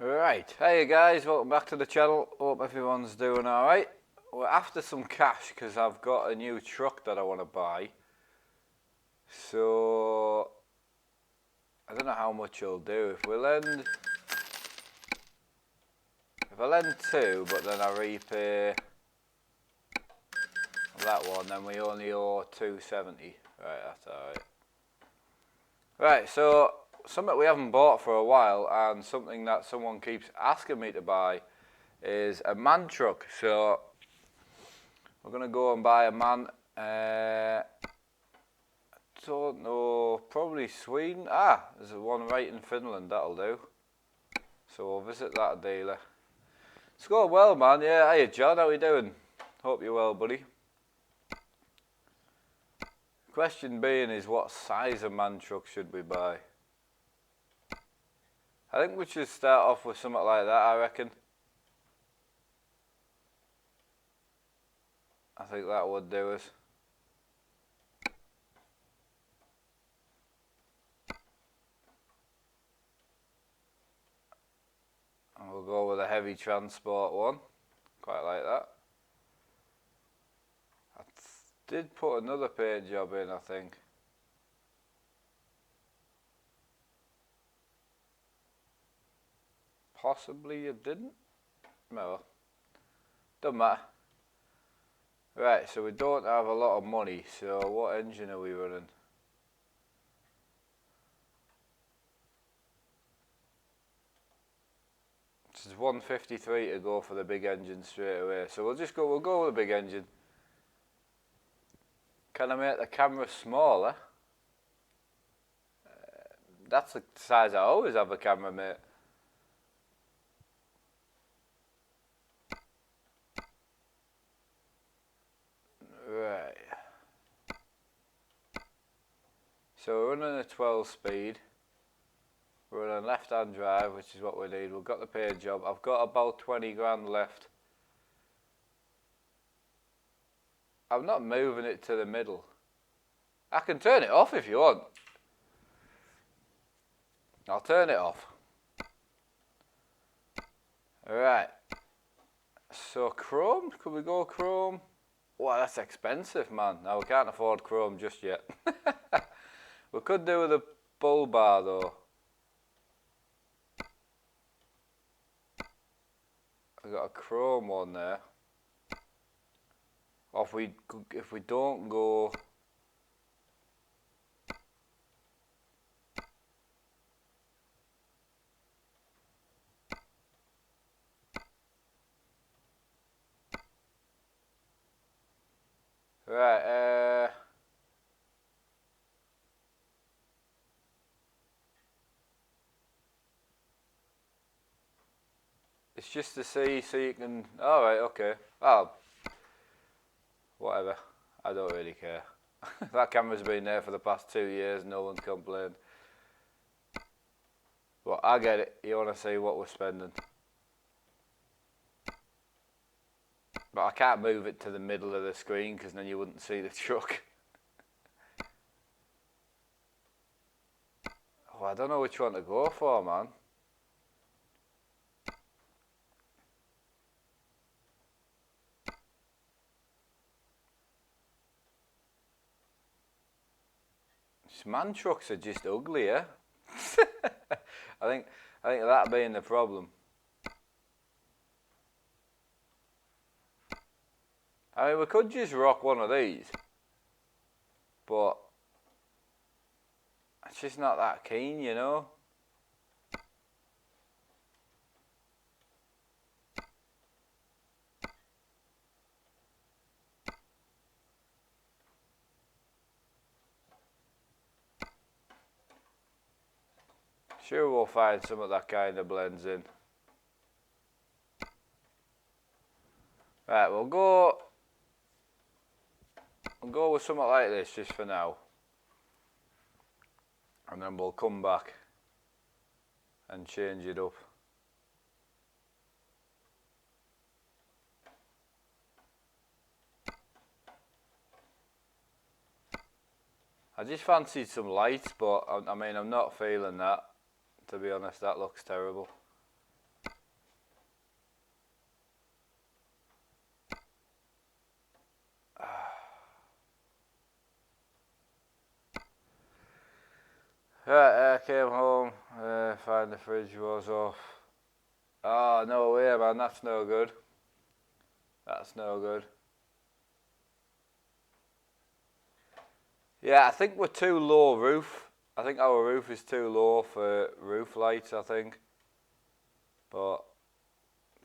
Right, hey guys, welcome back to the channel. Hope everyone's doing alright. We're after some cash because I've got a new truck that I want to buy. So, I don't know how much you'll do. If I lend two, but then I repay that one, then we only owe $270. Right, that's alright. Right, so something we haven't bought for a while and something that someone keeps asking me to buy is a man truck. So we're going to go and buy a man, don't know, probably Sweden. There's one right in Finland, that'll do. So we'll visit that dealer. It's going well, man. Yeah, hiya John, how you doing? Hope you're well, buddy. Question being is, what size of man truck should we buy? I think we should start off with something like that, I reckon. I think that would do us. And we'll go with a heavy transport one. Quite like that. I did put another paint job in, I think. Possibly you didn't? No. Doesn't matter. Right, so we don't have a lot of money, so what engine are we running? This is 153 to go for the big engine straight away, so we'll go with the big engine. Can I make the camera smaller? That's the size I always have a camera, mate. Right. So we're running a 12 speed. We're running left-hand drive, which is what we need. We've got the paint job. I've got about 20 grand left. I'm not moving it to the middle. I can turn it off if you want. I'll turn it off. Alright. So chrome, could we go chrome? Wow, that's expensive, man. Now we can't afford chrome just yet. We could do with a bull bar though. I've got a chrome one there. Or if we don't go, right, it's just to see so you can, alright, okay. Well, whatever, I don't really care. That camera's been there for the past 2 years, no one's complained. But I get it, you want to see what we're spending. But I can't move it to the middle of the screen because then you wouldn't see the truck. Oh, I don't know which one to go for, man. Man trucks are just ugly, yeah? I think that being the problem. I mean, we could just rock one of these, but it's just not that keen, you know? Sure, we'll find some of that kind of blends in. Right, we'll go with something like this just for now. And then we'll come back and change it up. I just fancied some lights, but I mean, I'm not feeling that. To be honest, that looks terrible. Right, I came home, find the fridge was off. Oh, no way, man, that's no good. That's no good. Yeah, I think we're too low roof. I think our roof is too low for roof lights, I think. But,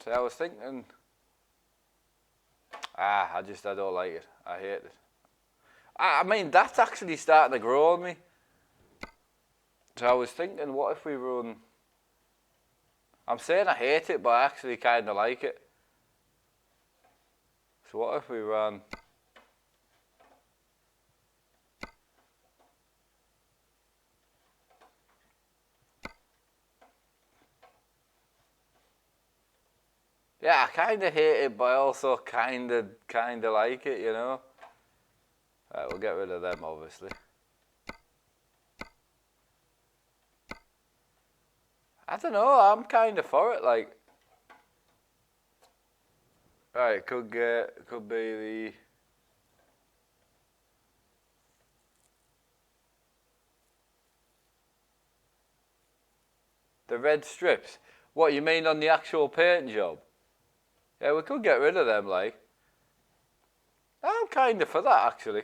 see, I was thinking, I don't like it. I hate it. I mean, that's actually starting to grow on me. So I was thinking, what if we run... I'm saying I hate it, but I actually kind of like it. So what if we ran... Yeah, I kind of hate it, but I also kind of like it, you know. Right, we'll get rid of them, obviously. I don't know. I'm kind of for it, like. Right, could be the red strips. What you mean on the actual paint job? Yeah, we could get rid of them, like. I'm kind of for that, actually.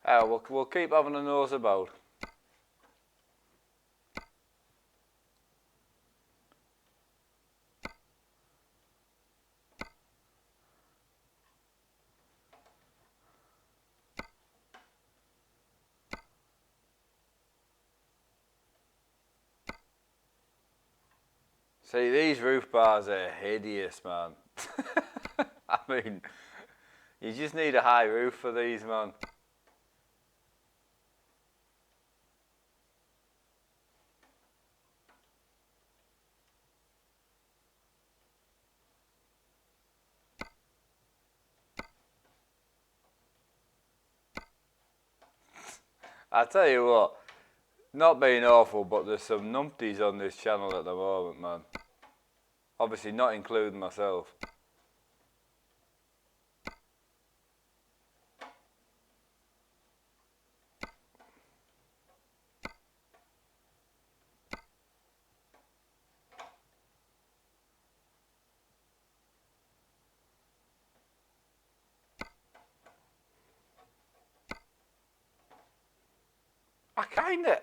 We'll keep having a nose about. See, these roof bars are hideous, man. I mean, you just need a high roof for these, man. I tell you what, not being awful, but there's some numpties on this channel at the moment, man. Obviously not including myself.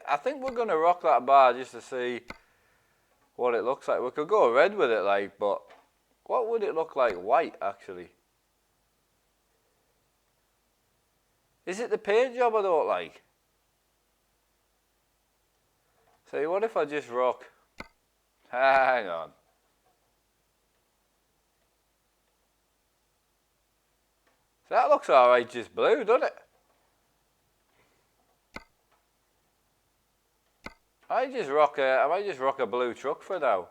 I think we're going to rock that bar just to see what it looks like. We could go red with it, like, but what would it look like white, actually? Is it the paint job I don't like? See, what if I just rock... Hang on. So that looks alright just blue, doesn't it? I might just rock a blue truck for now.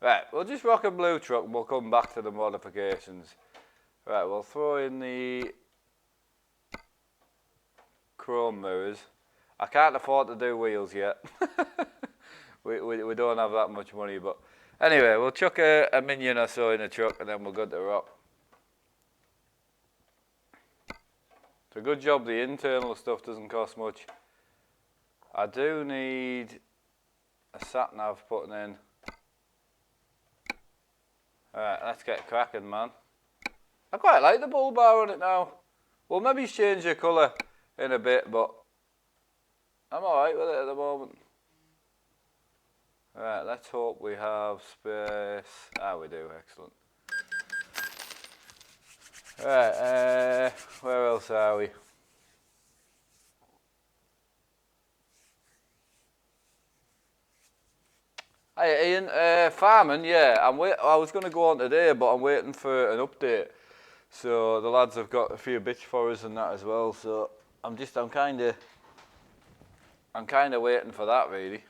Right, we'll just rock a blue truck and we'll come back to the modifications. Right, we'll throw in the chrome mirrors. I can't afford to do wheels yet. we don't have that much money, but anyway, we'll chuck a minion or so in a truck and then we're good to rock. It's a good job the internal stuff doesn't cost much. I do need a sat nav putting in. Alright, let's get cracking, man. I quite like the bull bar on it now. We'll maybe change the colour in a bit, but I'm alright with it at the moment. Right, let's hope we have space. We do, excellent. Right, where else are we? Hey Ian, farming, yeah. I was going to go on today, but I'm waiting for an update. So the lads have got a few bits for us and that as well. So I'm kind of waiting for that, really.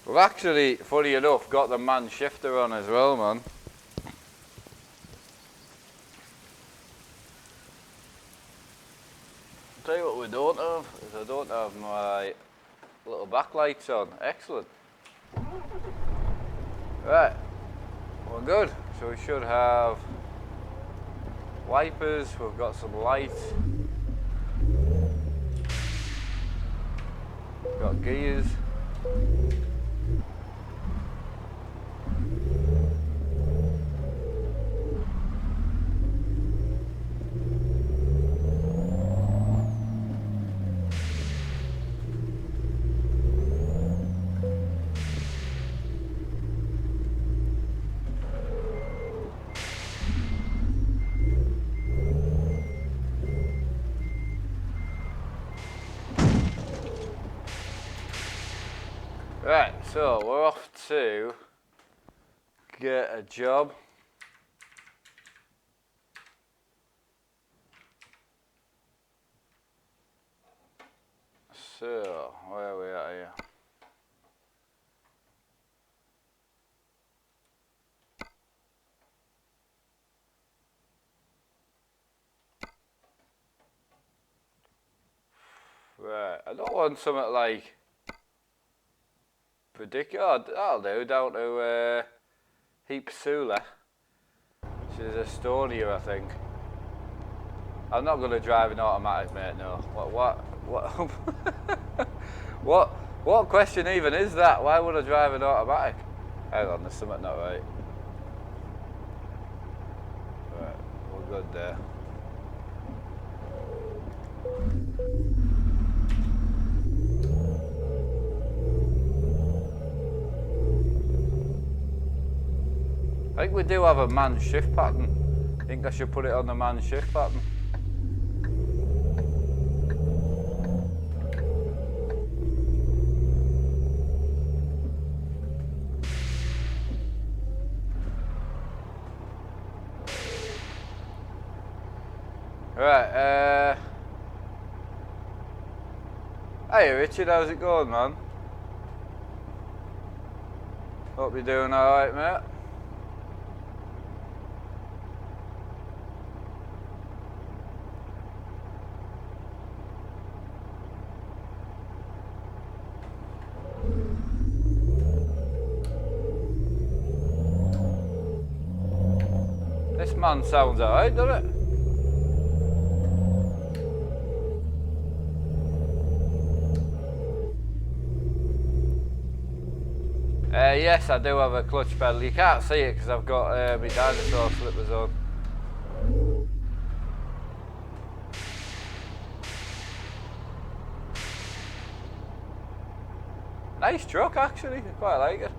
We've actually, funny enough, got the man shifter on as well, man. I'll tell you what we don't have, is I don't have my little backlights on. Excellent. Right, we're good. So we should have wipers, we've got some lights. We've got gears. Right, so we're off to get a job. So, where are we at here? Right, I don't want something like ridiculous. That'll do, down to Heap Sula. She's Estonia, I think. I'm not going to drive an automatic, mate, no. What question even is that? Why would I drive an automatic? Hang on, there's something not right. Right, we're good there. I think we do have a man shift pattern. I think I should put it on the man shift pattern. Right, hey Richard, how's it going, man? Hope you're doing alright, mate. This man sounds alright, doesn't it? Yes, I do have a clutch pedal. You can't see it because I've got my dinosaur slippers on. Nice truck, actually. I quite like it.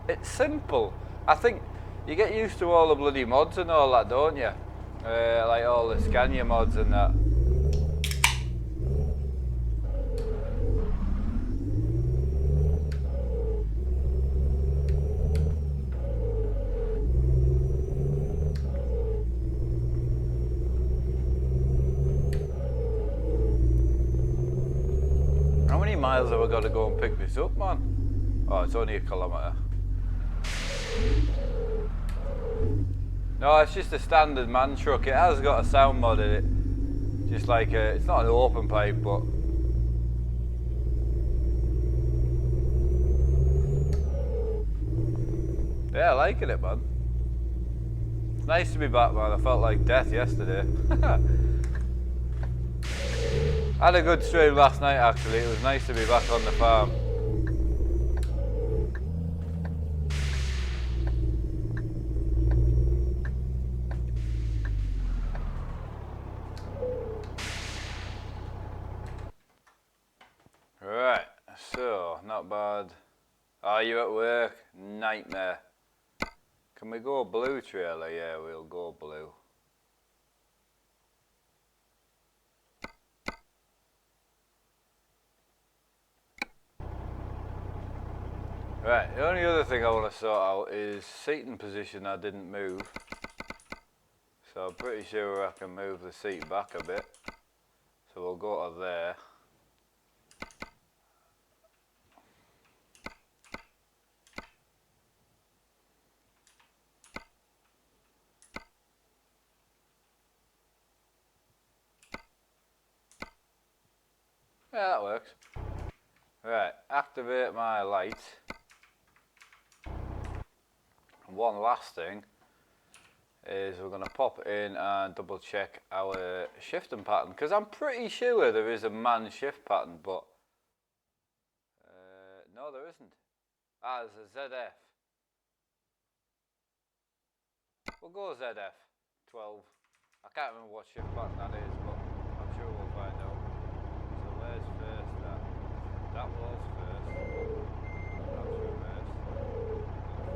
It's simple. I think you get used to all the bloody mods and all that, don't you? Like all the Scania mods and that. How many miles have I got to go and pick this up, man? Oh, it's only 1 kilometre. No, it's just a standard man truck. It has got a sound mod in it. Just like it's not an open pipe, but yeah, I liking it, man. It's nice to be back, man. I felt like death yesterday. I had a good stream last night, actually. It was nice to be back on the farm. Right, so, not bad. Are you at work? Nightmare. Can we go blue trailer? Yeah, we'll go blue. Right, the only other thing I want to sort out is seating position I didn't move. So I'm pretty sure I can move the seat back a bit. So we'll go to there. Yeah, that works. Right, activate my light. And one last thing is we're going to pop in and double check our shifting pattern, because I'm pretty sure there is a man shift pattern, but no, there isn't. Ah, there's a ZF. We'll go ZF 12. I can't remember what shift pattern that is, but I'm sure we'll find out. So where's first at? That was first. That's reversed.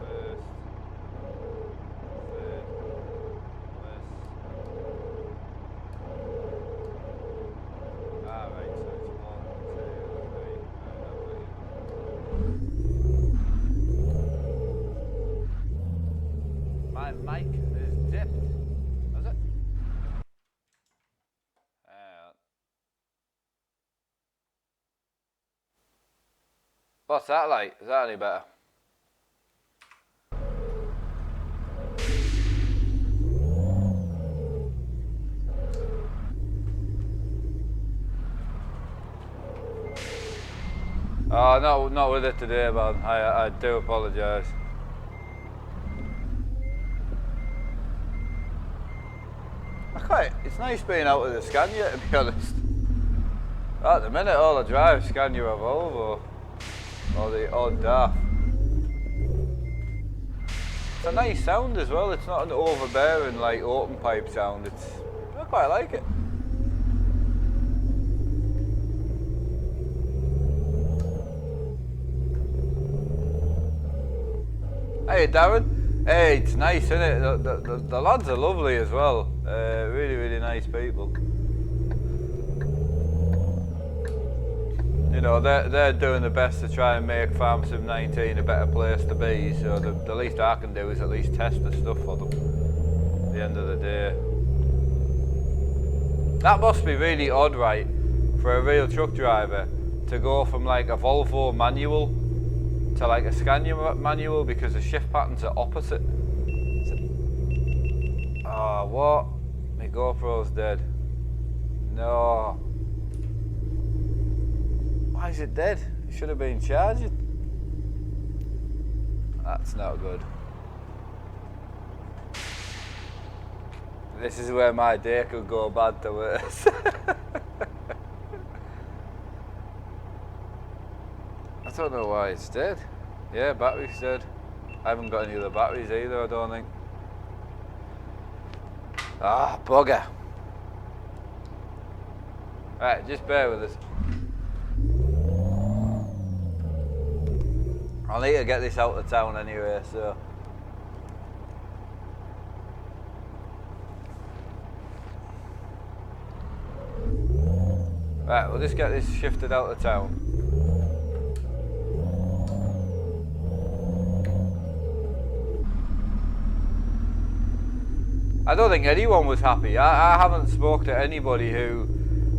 First. Third. West. Ah, right, so it's 1, 2, 3. Right, I've got you. My mic is dipped. Is it? What's that like? Is that any better? Oh, not with it today, man. I do apologise. It's nice being out with the Scania, to be honest. At the minute, all I drive Scania or Volvo, or the odd DAF. It's a nice sound as well. It's not an overbearing like open pipe sound. I quite like it. Hey Darren, hey, it's nice, isn't it? The lads are lovely as well. Really, really nice people. You know, they're doing the best to try and make Farm Sim 19 a better place to be. So the least I can do is at least test the stuff for them. At the end of the day, that must be really odd, right, for a real truck driver to go from like a Volvo manual to like a Scania manual, because the shift patterns are opposite. Oh, what? My GoPro's dead. No. Why is it dead? It should have been charging. That's not good. This is where my day could go bad to worse. I don't know why it's dead. Yeah, battery's dead. I haven't got any other batteries either, I don't think. Ah, bugger. Right, just bear with us. I'll need to get this out of town anyway, so. Right, we'll just get this shifted out of town. I don't think anyone was happy. I haven't spoke to anybody who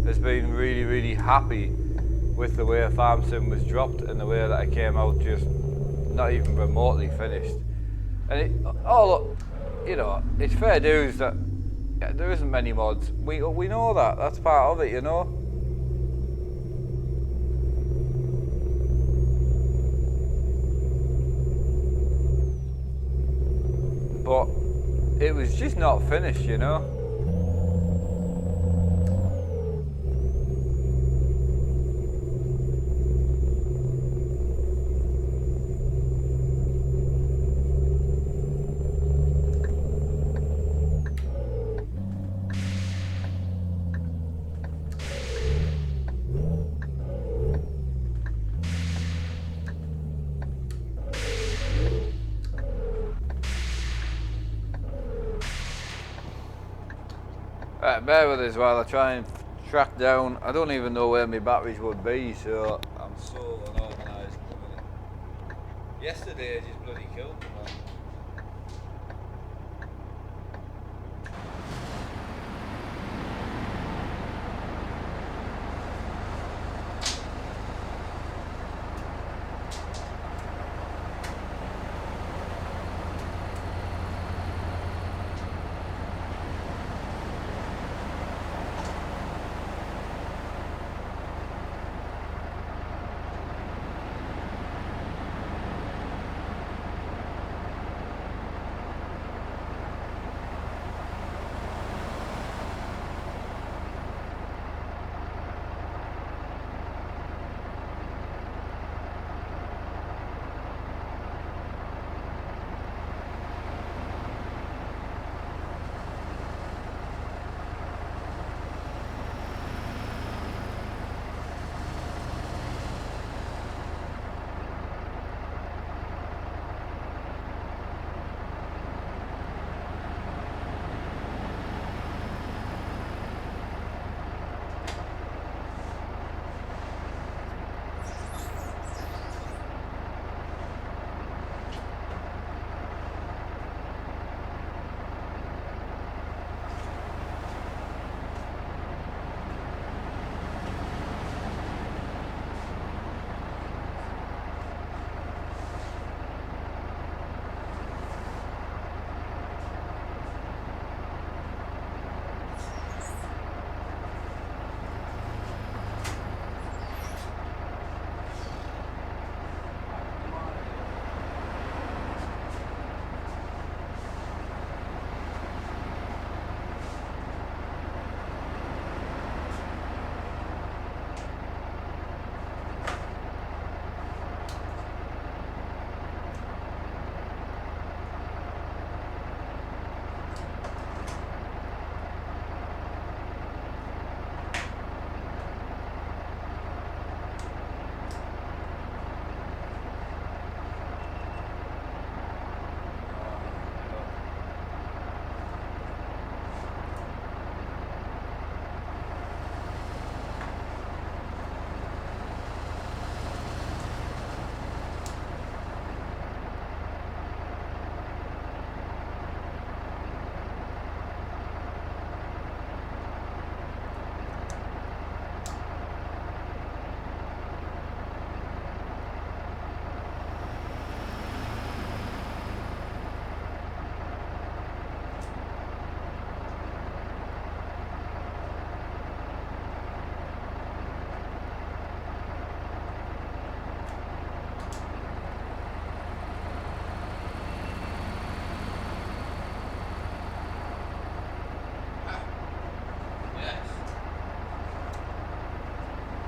has been really, really happy with the way a Farm Sim was dropped and the way that I came out just not even remotely finished. And look, you know, it's fair dues that there isn't many mods. We know that. That's part of it, you know. But it was just not finished, you know. Right, bear with us while I try and track down. I don't even know where my batteries would be, so I'm so unorganised at the minute. Yesterday I just bloody killed them, man.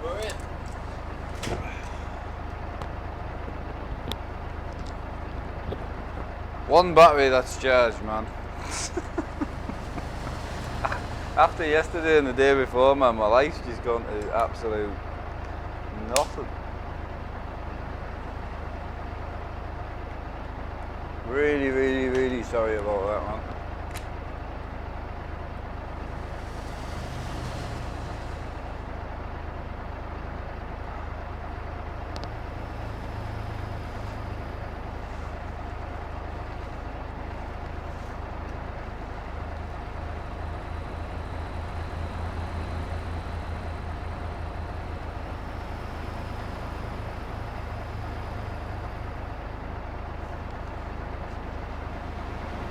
We're in. One battery that's charged, man. After yesterday and the day before, man, my life's just gone to absolute nothing. Really, really, really sorry about that, man.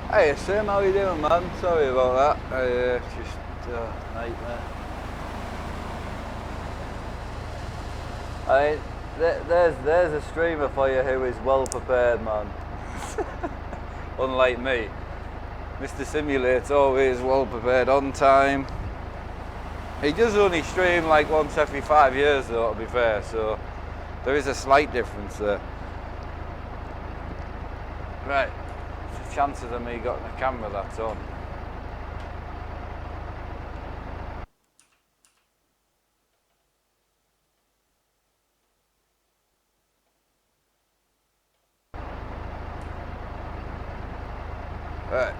Hey, Sam, how you doing, man? Sorry about that. Just nightmare. I mean, there's a streamer for you who is well prepared, man. Unlike me, Mr. Simulate's always well prepared, on time. He does only stream like once every 5 years, though, to be fair. So there is a slight difference there. Right. Chances of me getting a camera that's on. Right.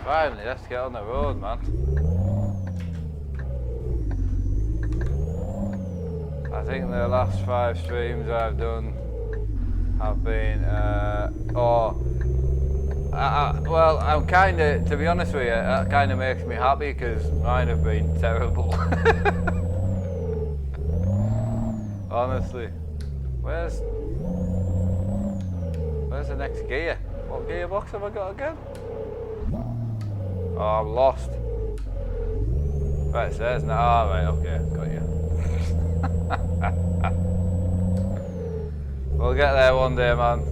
Finally, let's get on the road, man. I think the last 5 streams I've done have been, well, I'm kind of, to be honest with you, that kind of makes me happy because mine have been terrible. Honestly. Where's the next gear? What gearbox have I got again? Oh, I'm lost. Right, it says now. Oh, right, okay, got you. We'll get there one day, man.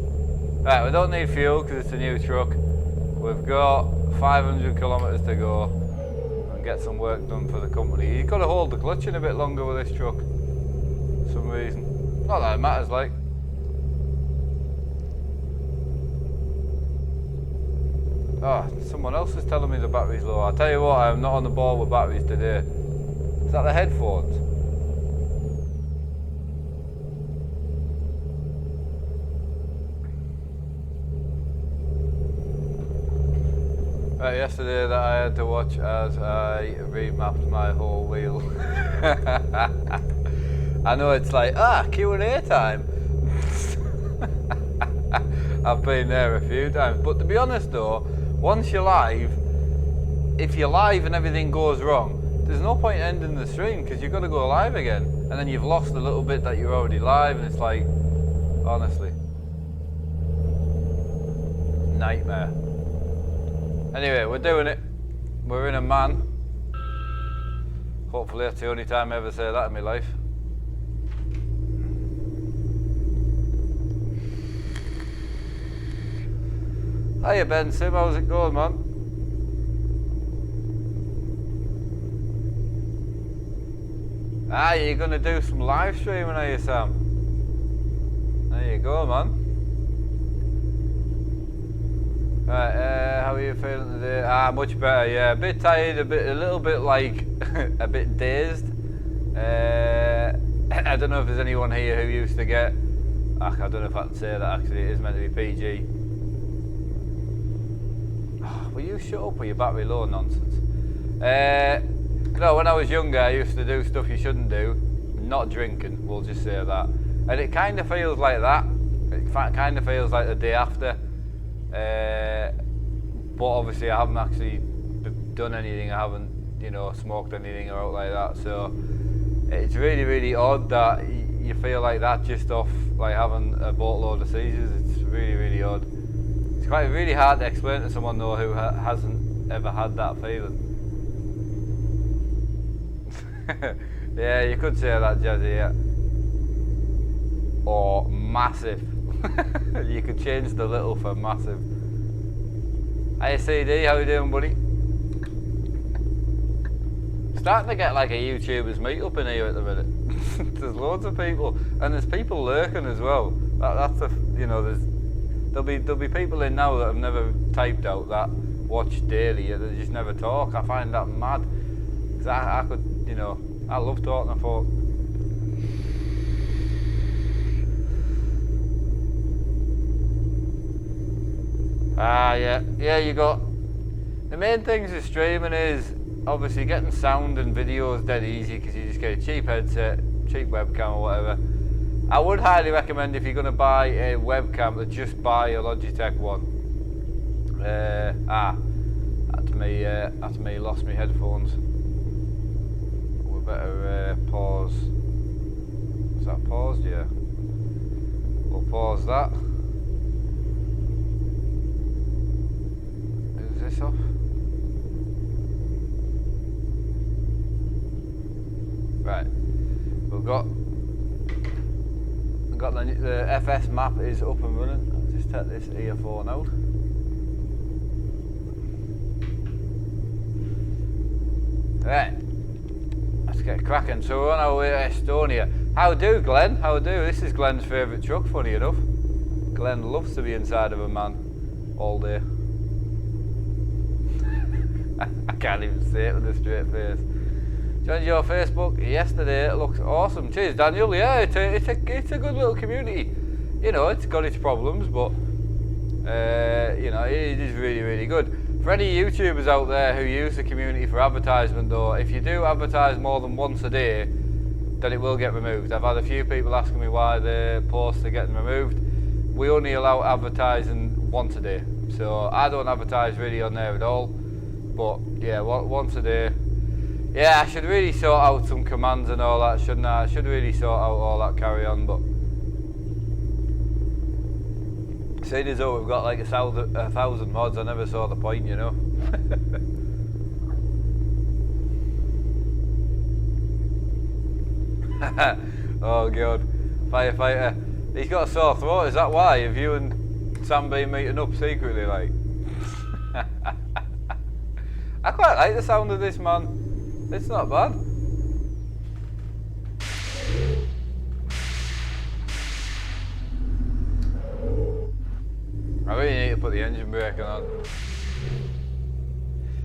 Right, we don't need fuel because it's a new truck. We've got 500 kilometres to go and get some work done for the company. You've got to hold the clutch in a bit longer with this truck for some reason. Not that it matters, like. Oh, someone else is telling me the battery's low. I'll tell you what, I'm not on the ball with batteries today. Is that the headphones? Right, yesterday that I had to watch as I remapped my whole wheel. I know it's like, Q&A time. I've been there a few times, but to be honest though, once you're live, if you're live and everything goes wrong, there's no point ending the stream because you've got to go live again, and then you've lost a little bit that you're already live, and it's like, honestly, nightmare. Anyway, we're doing it. We're in a man. Hopefully that's the only time I ever say that in my life. Hiya Ben Sim, how's it going, man? You're gonna do some live streaming, are you, Sam? There you go, man. Right, how are you feeling today? Much better, yeah. A bit tired, a little bit like, a bit dazed. I don't know if there's anyone here who used to get, I don't know if I can say that actually, it is meant to be PG. Will you shut up with your battery low nonsense? No, when I was younger I used to do stuff you shouldn't do. Not drinking, we'll just say that. And it kind of feels like that. It kind of feels like the day after. But obviously I haven't actually done anything, I haven't, you know, smoked anything or out like that, so it's really, really odd that you feel like that just off like having a boatload of seizures. It's really, really odd. It's quite really hard to explain to someone though who hasn't ever had that feeling. Yeah, you could say that, Jazzy, yeah. Or massive. You could change the little for massive. Hey CD, how you doing, buddy? starting to get like a YouTubers meetup in here at the minute. There's loads of people, and there's people lurking as well. That's a, you know, there'll be people in now that have never typed out that watch daily. They just never talk. I find that mad. 'Cause I could, you know, I love talking to folk. Yeah, you got the main things with streaming is obviously getting sound and videos dead easy because you just get a cheap headset, cheap webcam or whatever. I would highly recommend if you're going to buy a webcam to just buy a Logitech one. That's me lost my headphones. We better pause. Is that paused? Yeah. We'll pause that. Is this off? Right. We've got the FS map is up and running. I'll just take this earphone out. Right. Let's get cracking. So we're on our way to Estonia. How do, Glenn? How do? This is Glenn's favourite truck, funny enough. Glenn loves to be inside of a man all day. I can't even say it with a straight face. Joined your Facebook yesterday. It looks awesome. Cheers, Daniel. Yeah, it's a good little community. You know, it's got its problems, but you know, it is really, really good. For any YouTubers out there who use the community for advertisement, though, if you do advertise more than once a day, then it will get removed. I've had a few people asking me why their posts are getting removed. We only allow advertising once a day, so I don't advertise really on there at all. But yeah, once a day. Yeah, I should really sort out some commands and all that, shouldn't I? I should really sort out all that carry on, but seeing as though we've got like a thousand mods, I never saw the point, you know. Oh god, firefighter. He's got a sore throat, is that why? Have you and Sam been meeting up secretly, like? I quite like the sound of this, man. It's not bad. I really need to put the engine brake on.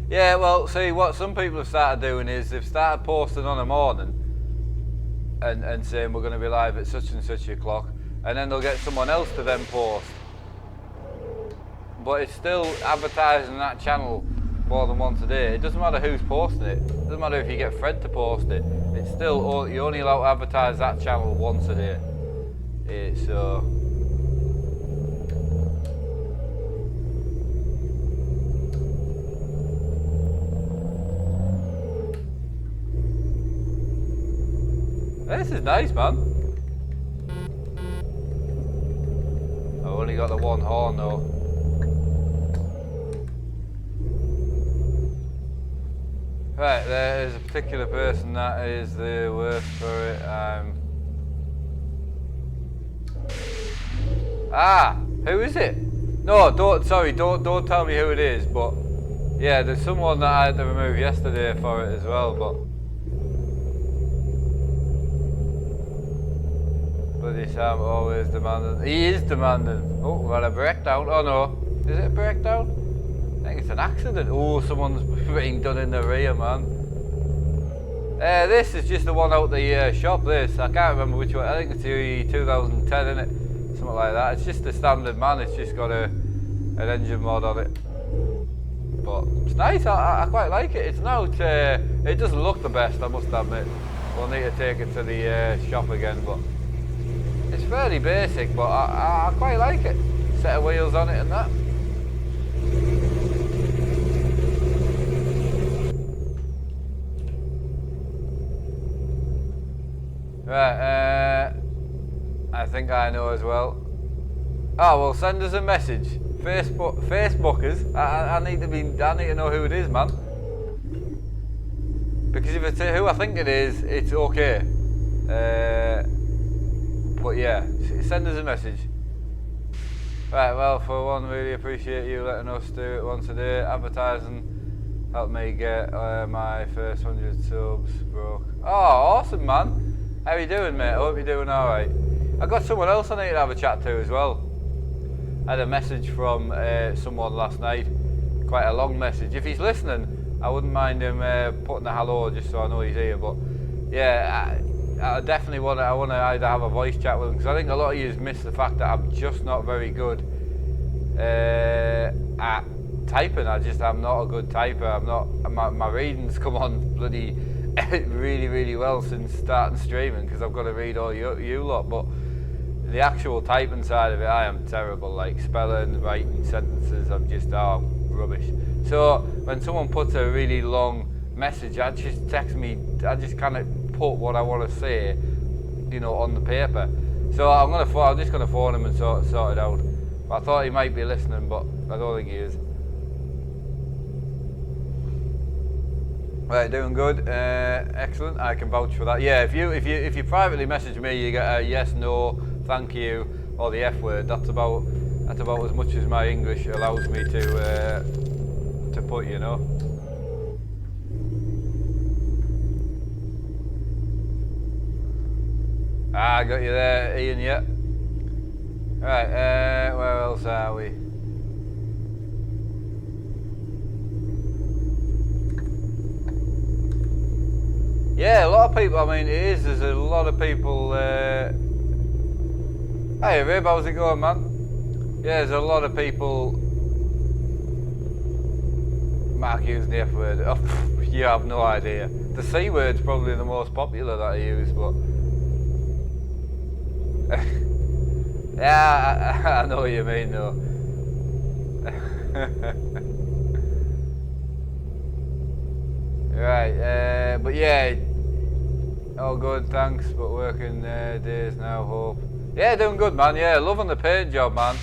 Yeah, well, see, what some people have started doing is they've started posting on a morning and saying we're going to be live at such and such a clock, and then they'll get someone else to then post. But it's still advertising that channel more than once a day. It doesn't matter who's posting it. It doesn't matter if you get Fred to post it. It's still, you're only allowed to advertise that channel once a day. So this is nice, man. I've only got the one horn though. Right, there is a particular person that is the worst for it. Who is it? No, don't tell me who it is, but yeah, there's someone that I had to remove yesterday for it as well, but bloody Sam always demanding. He is demanding. Oh, we've had a breakdown. Oh no, is it a breakdown? I think it's an accident. Oh, someone's being done in the rear, man. This is just the one out the shop, this. I can't remember which one. I think it's the 2010, isn't it? Something like that. It's just the standard, man. It's just got an engine mod on it. But it's nice. I quite like it. It's now, it doesn't look the best, I must admit. We'll need to take it to the shop again, but it's fairly basic, but I quite like it. Set of wheels on it and that. Right, I think I know as well. Oh, well, send us a message. Facebookers. I need to know who it is, man. Because if it's who I think it is, it's okay. But yeah, send us a message. Right, well, for one, really appreciate you letting us do it once a day, advertising Helped me get my first 100 subs, bro. Oh, awesome, man. How you doing, mate? I hope you're doing alright. I got someone else I need to have a chat to as well. I had a message from someone last night. Quite a long message. If he's listening, I wouldn't mind him putting a hello just so I know he's here. But yeah, I definitely want to either have a voice chat with him, because I think a lot of you miss the fact that I'm just not very good at typing. I'm not a good typer. I'm not. My readings come on bloody really, really well since starting streaming, because I've got to read all you lot. But the actual typing side of it, I am terrible. Like spelling, writing sentences, I'm just rubbish. So when someone puts a really long message, I just kind of put what I want to say, on the paper. So I'm just gonna phone him and sort it out. But I thought he might be listening, but I don't think he is. Right, doing good. Excellent. I can vouch for that. Yeah, if you privately message me, you get a yes, no, thank you, or the F word. That's about as much as my English allows me to put, I got you there, Ian. Yeah. Right. Where else are we? Yeah, a lot of people. I mean, there's a lot of people. Hey, Rib, how's it going, man? Yeah, there's a lot of people. Mark using the F word. Oh, you have no idea. The C word's probably the most popular that I use, but. Yeah, I know what you mean, though. Right, but yeah. All good, thanks, but working days now, hope. Yeah, doing good, man. Yeah, loving the paint job, man.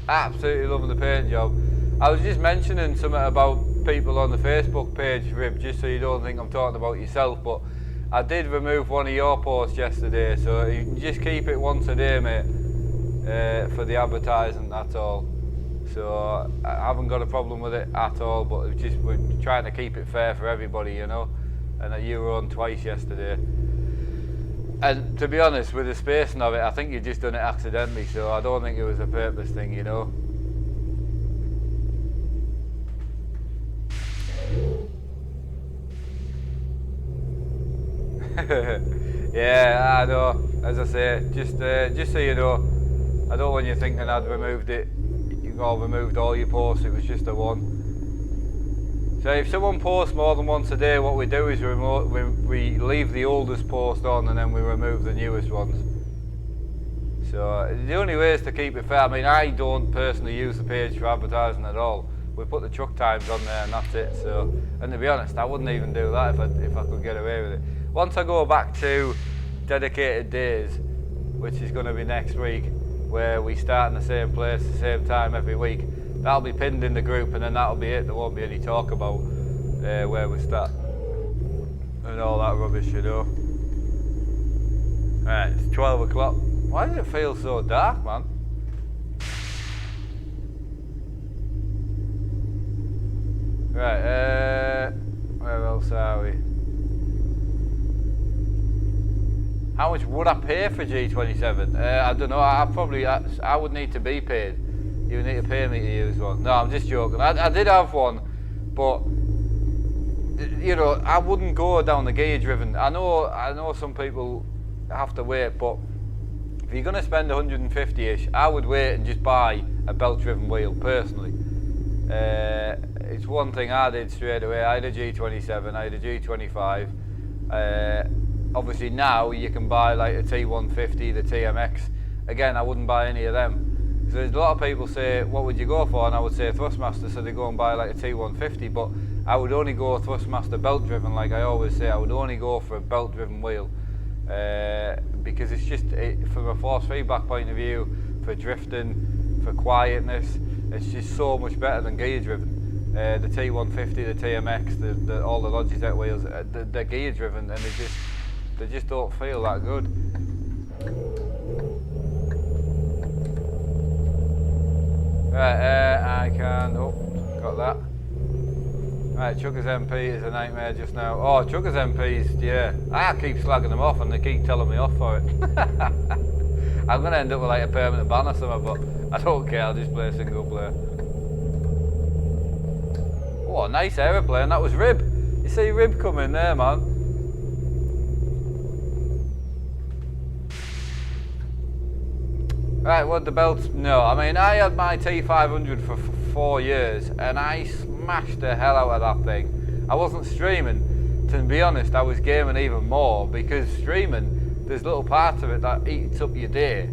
Absolutely loving the paint job. I was just mentioning something about people on the Facebook page, Rib, just so you don't think I'm talking about yourself, but I did remove one of your posts yesterday, so you can just keep it once a day, mate, for the advertising, that's all. So I haven't got a problem with it at all, but we're trying to keep it fair for everybody, and that you were on twice yesterday. And to be honest, with the spacing of it, I think you just done it accidentally, so I don't think it was a purpose thing, Yeah, I know. As I say, just so you know, I don't want you thinking I'd removed it. You've all removed all your posts. It was just the one. So if someone posts more than once a day, what we do is we leave the oldest post on and then we remove the newest ones. So the only way is to keep it fair. I mean, I don't personally use the page for advertising at all. We put the truck times on there and that's it. So, and to be honest, I wouldn't even do that if I could get away with it. Once I go back to dedicated days, which is going to be next week, where we start in the same place, the same time every week, that'll be pinned in the group, and then that'll be it. There won't be any talk about where we start and all that rubbish, Right, it's 12 o'clock. Why does it feel so dark, man? Right, where else are we? How much would I pay for G27? I don't know. I would need to be paid. You need to pay me to use one. No, I'm just joking. I did have one, but I wouldn't go down the gear driven. I know some people have to wait, but if you're gonna spend 150-ish, I would wait and just buy a belt driven wheel personally. It's one thing I did straight away. I had a G27, I had a G25. Obviously now you can buy like a T150, the TMX. Again, I wouldn't buy any of them. So there's a lot of people say, what would you go for? And I would say Thrustmaster, so they go and buy like a T150, but I would only go Thrustmaster belt driven, like I always say. I would only go for a belt driven wheel, because it's just, from a force feedback point of view, for drifting, for quietness, it's just so much better than gear driven. The T150, the TMX, all the Logitech wheels, they're gear driven, and they just don't feel that good. Right, I can, got that. Right, Chucker's MP is a nightmare just now. Oh, Chucker's MPs, yeah. I keep slagging them off and they keep telling me off for it. I'm going to end up with like a permanent ban or something, but I don't care, I'll just play single player. Oh, a nice aeroplane, that was Rib. You see Rib coming there, man. Right, what the belts? No, I mean, I had my T500 for 4 years and I smashed the hell out of that thing. I wasn't streaming. To be honest, I was gaming even more because streaming, there's little parts of it that eats up your day.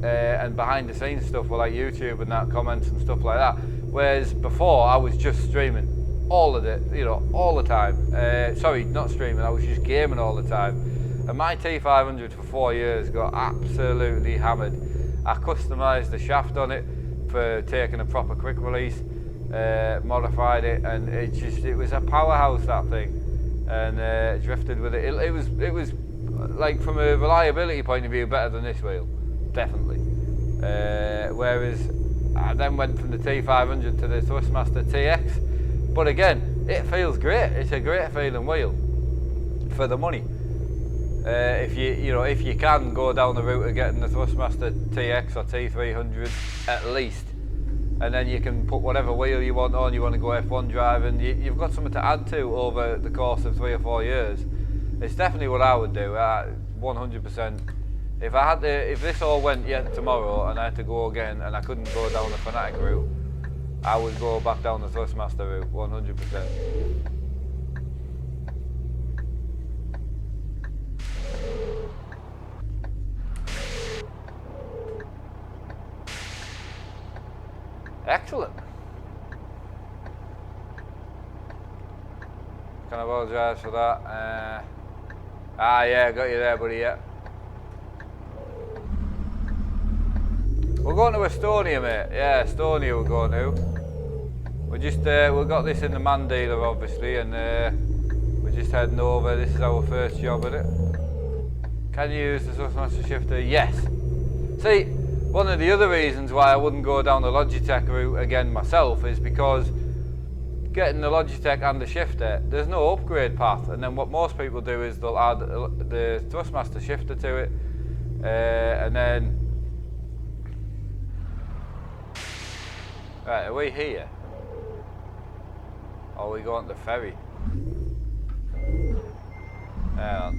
And behind the scenes stuff with like YouTube and that, comments and stuff like that. Whereas before, I was just streaming all of it, you know, all the time. Sorry, not streaming, I was just gaming all the time. And my T500 for 4 years got absolutely hammered. I customised the shaft on it for taking a proper quick release, modified it, and it was a powerhouse, that thing, and drifted with it. It was like, from a reliability point of view, better than this wheel, definitely. Whereas I then went from the T500 to the Thrustmaster TX, but again, it feels great. It's a great feeling wheel for the money. If you can go down the route of getting the Thrustmaster TX or T300 at least, and then you can put whatever wheel you want on. You want to go F1 driving, you've got something to add to over the course of 3 or 4 years. It's definitely what I would do, 100%. If this all went yet tomorrow and I had to go again and I couldn't go down the Fanatic route, I would go back down the Thrustmaster route, 100%. Excellent. Can I apologise for that? Yeah, got you there, buddy, yeah. We're going to Estonia, mate. Yeah, Estonia we're going to. We've got this in the man dealer, obviously, and we're just heading over. This is our first job at it. Can you use the Thrustmaster shifter? Yes. See, one of the other reasons why I wouldn't go down the Logitech route again myself is because getting the Logitech and the shifter, there's no upgrade path, and then what most people do is they'll add the Thrustmaster shifter to it, and then... Right, are we here? Or are we going to the ferry? Hang on.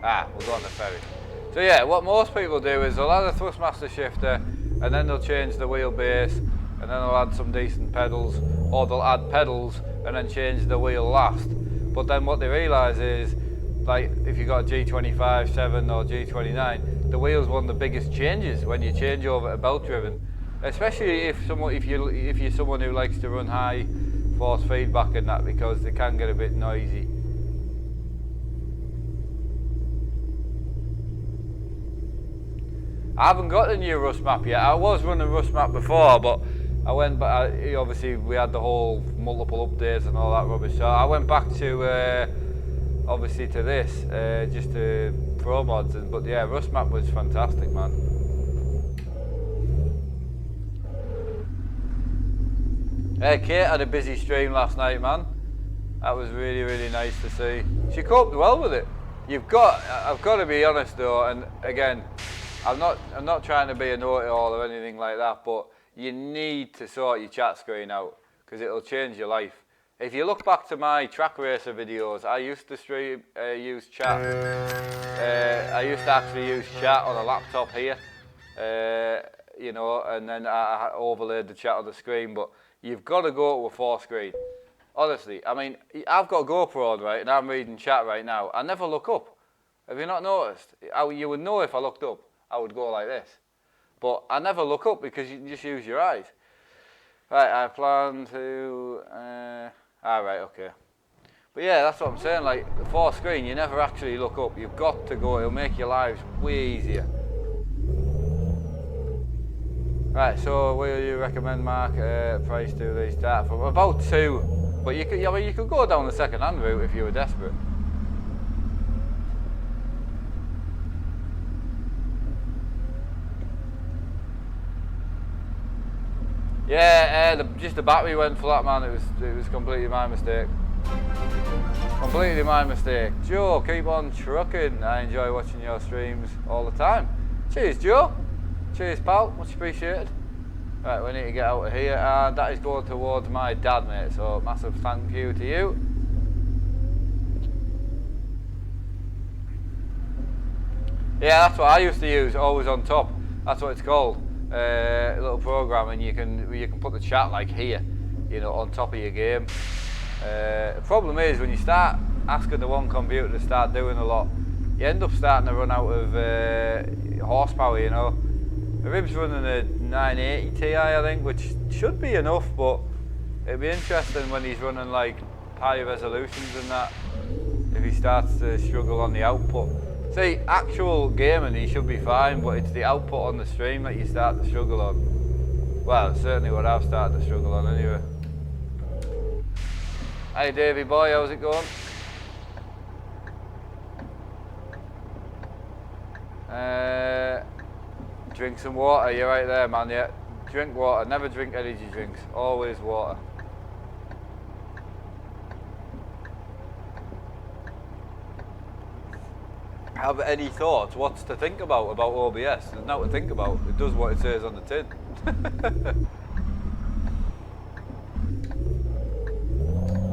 We're going to the ferry. So yeah, what most people do is they'll add a Thrustmaster shifter and then they'll change the wheelbase and then they'll add some decent pedals, or they'll add pedals and then change the wheel last. But then what they realise is, like, if you've got a G25, 7 or G29, the wheel's one of the biggest changes when you change over to belt driven. Especially if you're someone who likes to run high force feedback and that, because they can get a bit noisy. I haven't got the new Rust map yet. I was running Rust map before, but I went back. Obviously, we had the whole multiple updates and all that rubbish. So I went back to obviously to this, just to promods. But yeah, Rust map was fantastic, man. Kate had a busy stream last night, man. That was really, really nice to see. She coped well with it. I've got to be honest though, and again, I'm not trying to be a know-it-all or anything like that, but you need to sort your chat screen out because it'll change your life. If you look back to my track racer videos, I used to use chat. I used to actually use chat on a laptop here, you know, and then I overlaid the chat on the screen. But you've got to go to a 4-screen. Honestly, I mean, I've got a GoPro on, right, and I'm reading chat right now. I never look up. Have you not noticed? You would know if I looked up. I would go like this. But I never look up because you can just use your eyes. Right, I plan to... right, okay. But yeah, that's what I'm saying. Like, the 4-screen, you never actually look up. You've got to go. It'll make your lives way easier. Right, so will you recommend, Mark, price to these start from? About 2. But you could go down the second-hand route if you were desperate. Yeah, just the battery went flat, man. It was completely my mistake. Completely my mistake. Joe, keep on trucking. I enjoy watching your streams all the time. Cheers, Joe. Cheers, pal. Much appreciated. Right, we need to get out of here, and that is going towards my dad, mate. So massive thank you to you. Yeah, that's what I used to use. Always on top. That's what it's called. A little program, and you can put the chat like here, you know, on top of your game. The problem is when you start asking the one computer to start doing a lot, you end up starting to run out of horsepower, you know. The rib's running a 980 Ti, I think, which should be enough, but it'd be interesting when he's running like high resolutions and that, if he starts to struggle on the output. See, actual gaming he should be fine, but it's the output on the stream that you start to struggle on. Well, it's certainly what I've started to struggle on anyway. Hey Davey boy, how's it going? Drink some water, you're right there, man, yeah. Drink water, never drink energy drinks, always water. Have any thoughts? What's to think about OBS? There's nothing to think about. It does what it says on the tin.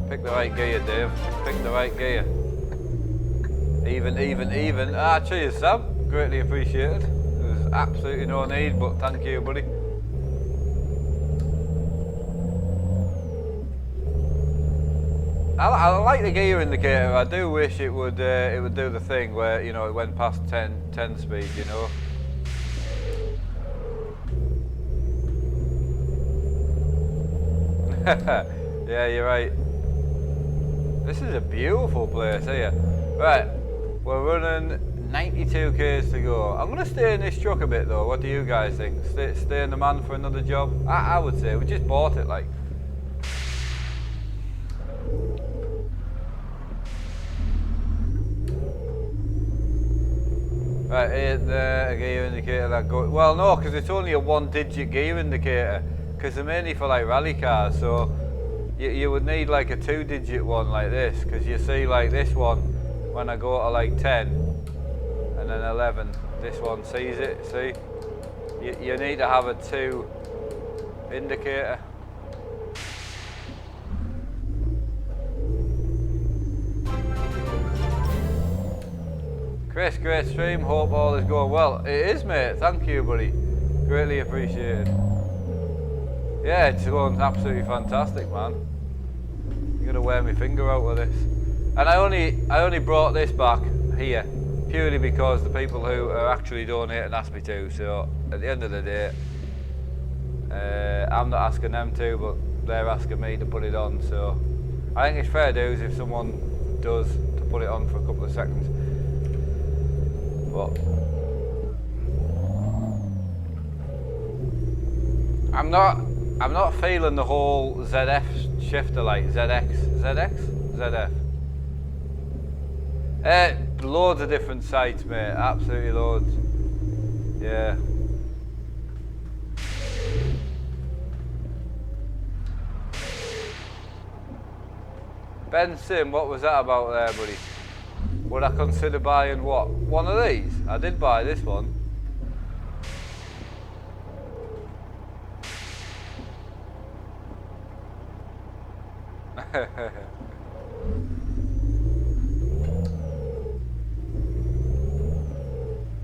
Pick the right gear, Dave. Pick the right gear. Even. Ah, cheers, Sam. Greatly appreciated. There's absolutely no need, but thank you, buddy. I like the gear indicator. I do wish it would do the thing where, you know, it went past 10 speed, you know. Yeah, you're right. This is a beautiful place here. Right, we're running 92 k's to go. I'm going to stay in this truck a bit though. What do you guys think? Stay in the man for another job? I would say. We just bought it, like. Right, a gear indicator that goes. Well, no, because it's only a 1-digit gear indicator. Because they're mainly for like rally cars, so you would need like a 2-digit one like this. Because you see, like this one, when I go to like 10 and then 11, this one sees it. See, you need to have a 2 indicator. Chris, great stream, hope all is going well. It is, mate, thank you, buddy. Greatly appreciated. Yeah, it's going absolutely fantastic, man. I'm gonna wear my finger out with this. And I only brought this back here purely because the people who are actually donating asked me to, so at the end of the day, I'm not asking them to, but they're asking me to put it on, so I think it's fair dues if someone does to put it on for a couple of seconds. But I'm not feeling the whole ZF shifter, like ZF. Loads of different sites, mate, absolutely loads. Yeah. Ben Sim, what was that about there, buddy? Would I consider buying what? One of these? I did buy this one.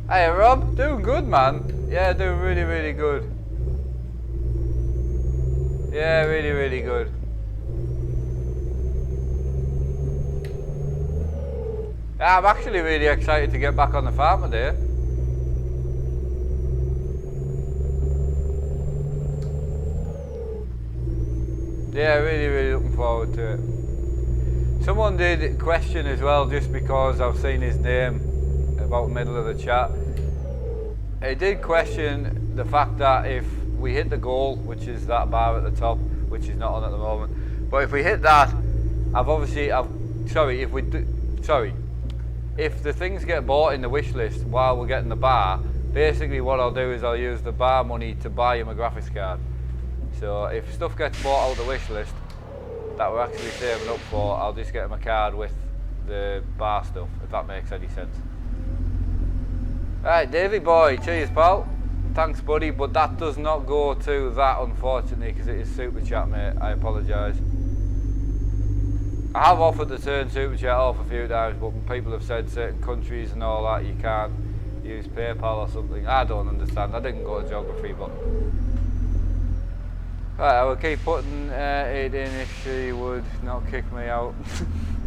Hey Rob, doing good, man. Yeah, doing really good. Yeah, really good. I'm actually really excited to get back on the farm today. Yeah, really looking forward to it. Someone did question as well, just because I've seen his name about the middle of the chat. He did question the fact that if we hit the goal, which is that bar at the top, which is not on at the moment, but if we hit that, if the things get bought in the wish list while we're getting the bar, basically what I'll do is I'll use the bar money to buy him a graphics card. So if stuff gets bought out the wish list that we're actually saving up for, I'll just get him a card with the bar stuff, if that makes any sense. Right, Davey boy, cheers pal. Thanks buddy, but that does not go to that unfortunately because it is Super Chat, mate. I apologise. I have offered to turn Super Chat off a few times, but people have said certain countries and all that you can't use PayPal or something. I don't understand. I didn't go to geography, but right, I will keep putting it in if she would not kick me out.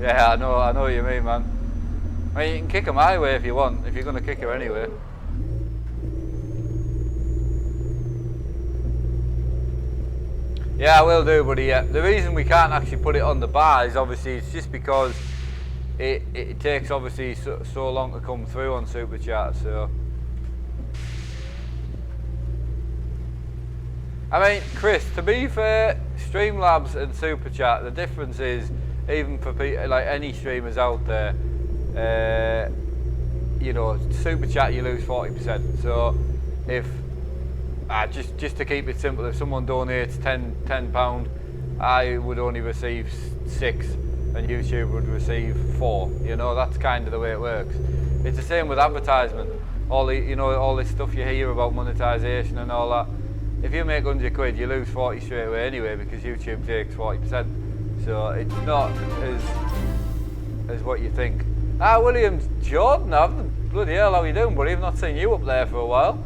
Yeah, I know what you mean, man. I mean, you can kick her my way if you want, if you're going to kick her anyway. Yeah, I will do, buddy, yeah. The reason we can't actually put it on the bar is obviously it's just because it takes obviously so long to come through on Super Chat, so. I mean, Chris, to be fair, Streamlabs and Super Chat, the difference is, even for people, like any streamers out there, you know, Super Chat you lose 40%. So if just to keep it simple, if someone donates £10, I would only receive 6 and YouTube would receive 4. You know, that's kind of the way it works. It's the same with advertisement. All the, you know, all this stuff you hear about monetization and all that. If you make 100 quid, you lose 40 straight away anyway because YouTube takes 40%. So it's not as what you think. William Jordan, bloody hell, how you doing, buddy? I've not seen you up there for a while.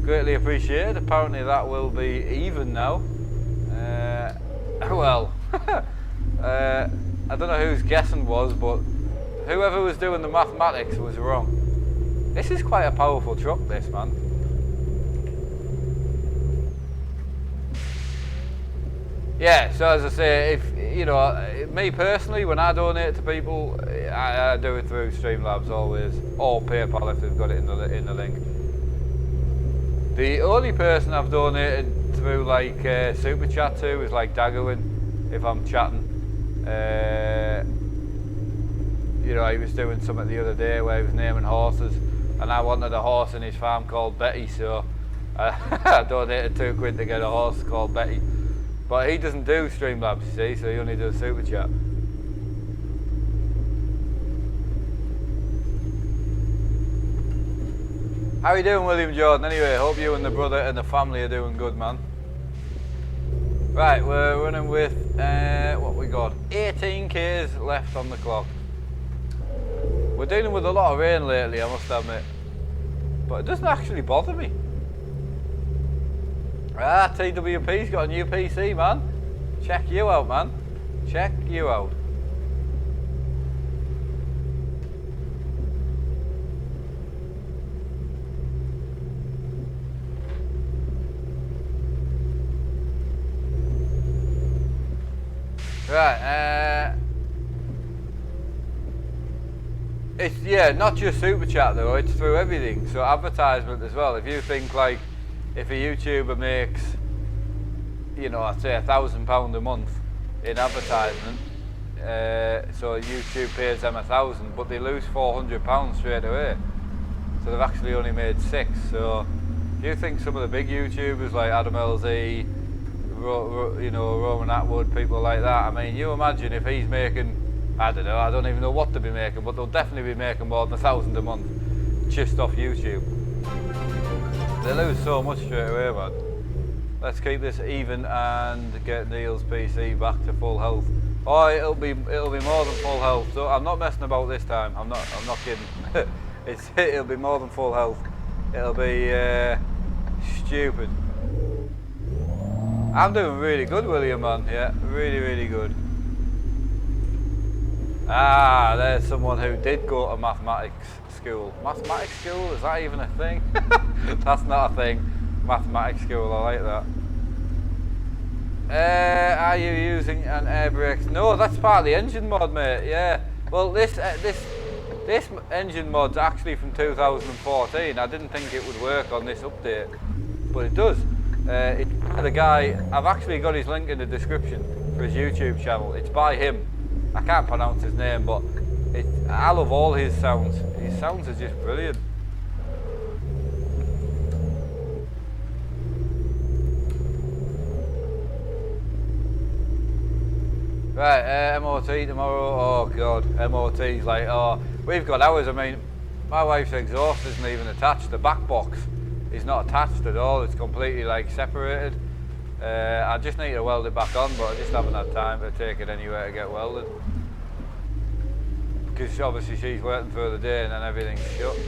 Greatly appreciated. Apparently that will be even now. Well, I don't know whose guessing was, but whoever was doing the mathematics was wrong. This is quite a powerful truck, this, man. Yeah, so as I say, if you know, me personally, when I donate to people, I do it through Streamlabs always, or PayPal if they've got it in the link. The only person I've donated through like Super Chat to is like Daggerwin, if I'm chatting. You know, he was doing something the other day where he was naming horses, and I wanted a horse in his farm called Betty, so I donated 2 quid to get a horse called Betty. But he doesn't do Streamlabs, you see, so he only does Super Chat. How are you doing, William Jordan? Anyway, hope you and the brother and the family are doing good, man. Right, we're running with, what we got? 18 Ks left on the clock. We're dealing with a lot of rain lately, I must admit. But it doesn't actually bother me. TWP's got a new PC, man. Check you out, man. Check you out. Right, it's, yeah, not just Super Chat though, it's through everything. So advertisement as well. If you think like, if a YouTuber makes, you know, I'd say £1,000 a month in advertisement, so YouTube pays them 1,000, but they lose £400 straight away. So they've actually only made 6. So if you think some of the big YouTubers like Adam LZ, you know, Roman Atwood, people like that, I mean, you imagine if he's making, I don't know, I don't even know what they'll be making, but they'll definitely be making more than 1,000 a month just off YouTube. They lose so much straight away, man. Let's keep this even and get Neil's PC back to full health. Oh, it'll be more than full health. So I'm not messing about this time. I'm not kidding. It'll be more than full health. It'll be stupid. I'm doing really good, William, man. Yeah, really, really good. There's someone who did go to mathematics school. Mathematics school? Is that even a thing? That's not a thing. Mathematics school, I like that. Are you using an air brakes? No, that's part of the engine mod, mate. Yeah. Well, this engine mod's actually from 2014. I didn't think it would work on this update, but it does. It's by the guy. I've actually got his link in the description for his YouTube channel. It's by him. I can't pronounce his name, but I love all his sounds. His sounds are just brilliant. Right, MOT tomorrow. Oh god, MOT's like, oh, we've got ours. I mean, my wife's exhaust isn't even attached. The back box is not attached at all. It's completely like separated. I just need to weld it back on, but I just haven't had time to take it anywhere to get welded. Because obviously she's working for the day and then everything's shut.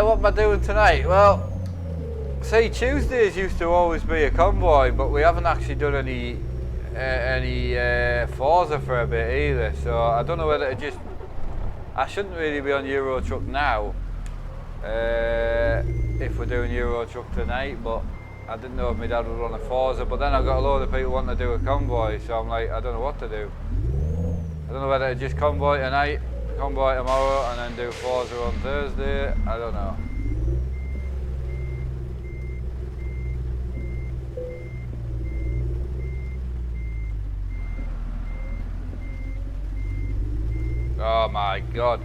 What am I doing tonight? Well, see, Tuesdays used to always be a convoy, but we haven't actually done any Forza for a bit either. So I don't know whether to just. I shouldn't really be on Euro Truck now. If we're doing Euro Truck tonight, but I didn't know if my dad would run a Forza. But then I've got a load of people wanting to do a convoy, so I'm like, I don't know what to do. I don't know whether to just convoy tonight, convoy tomorrow, and then do Forza on Thursday. I don't know. Oh my god.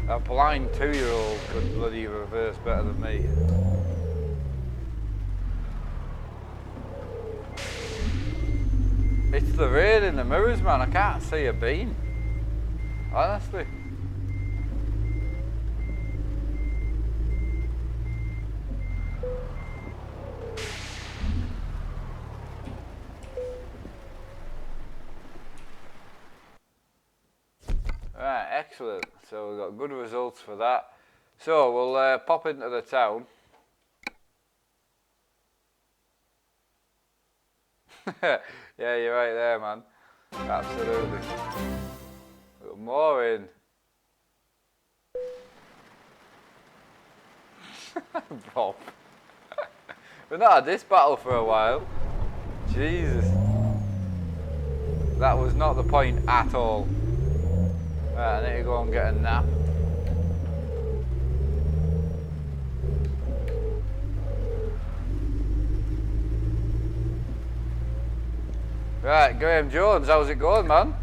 A blind 2-year-old could bloody reverse better than me. It's the rain in the mirrors, man. I can't see a beam. Honestly. Right, excellent. So we've got good results for that. So we'll pop into the town. Yeah, you're right there, man. Absolutely. Got more in. Bob. We've not had this battle for a while. Jesus. That was not the point at all. Right, I need to go and get a nap. Right, Graham Jones, how's it going, man?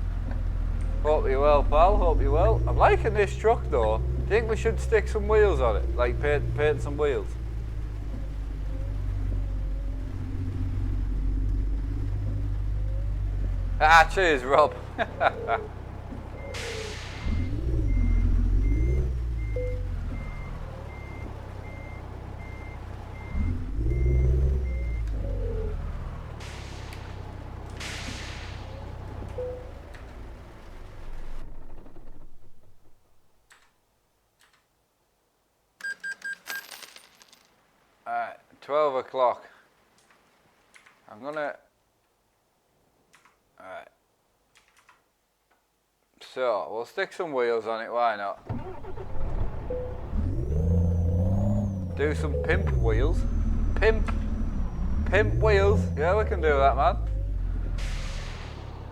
Hope you're well, pal, hope you're well. I'm liking this truck though. Do you think we should stick some wheels on it? Like paint some wheels? Ah, cheers, Rob. Alright, 12 o'clock. I'm gonna... Alright. So, we'll stick some wheels on it, why not? Do some pimp wheels. Pimp wheels. Yeah, we can do that, man.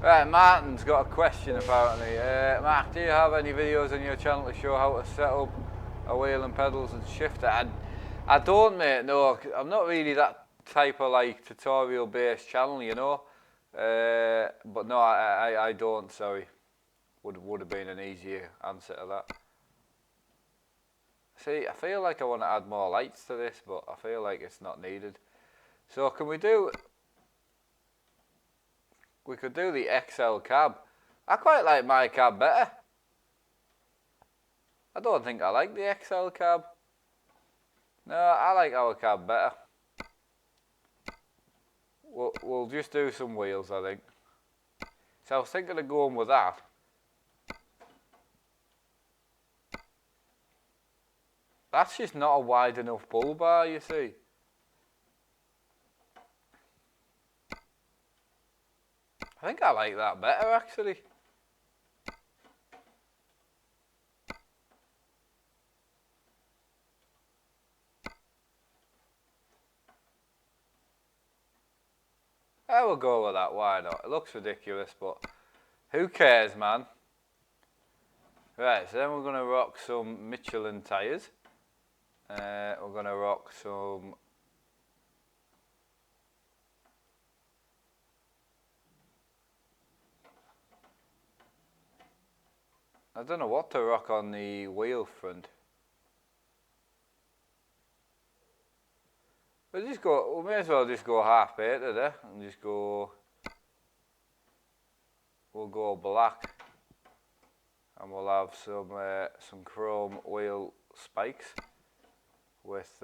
Right, Martin's got a question apparently. Mark, do you have any videos on your channel to show how to set up a wheel and pedals and shifter? I don't, mate, no. I'm not really that type of like tutorial based channel, you know. But no, I don't, sorry. Would have been an easier answer to that. See, I feel like I want to add more lights to this, but I feel like it's not needed. So can we do... We could do the XL cab. I quite like my cab better. I don't think I like the XL cab. No, I like our cab better. We'll just do some wheels, I think. So I was thinking of going with that. That's just not a wide enough bull bar, you see. I think I like that better, actually. we'll go with that, why not? It looks ridiculous, but who cares, man? Right, so then we're going to rock some Michelin tyres. We're going to rock some I don't know what to rock on the wheel front. We may as well just go half painted there and just go. We'll go black, and we'll have some chrome wheel spikes with.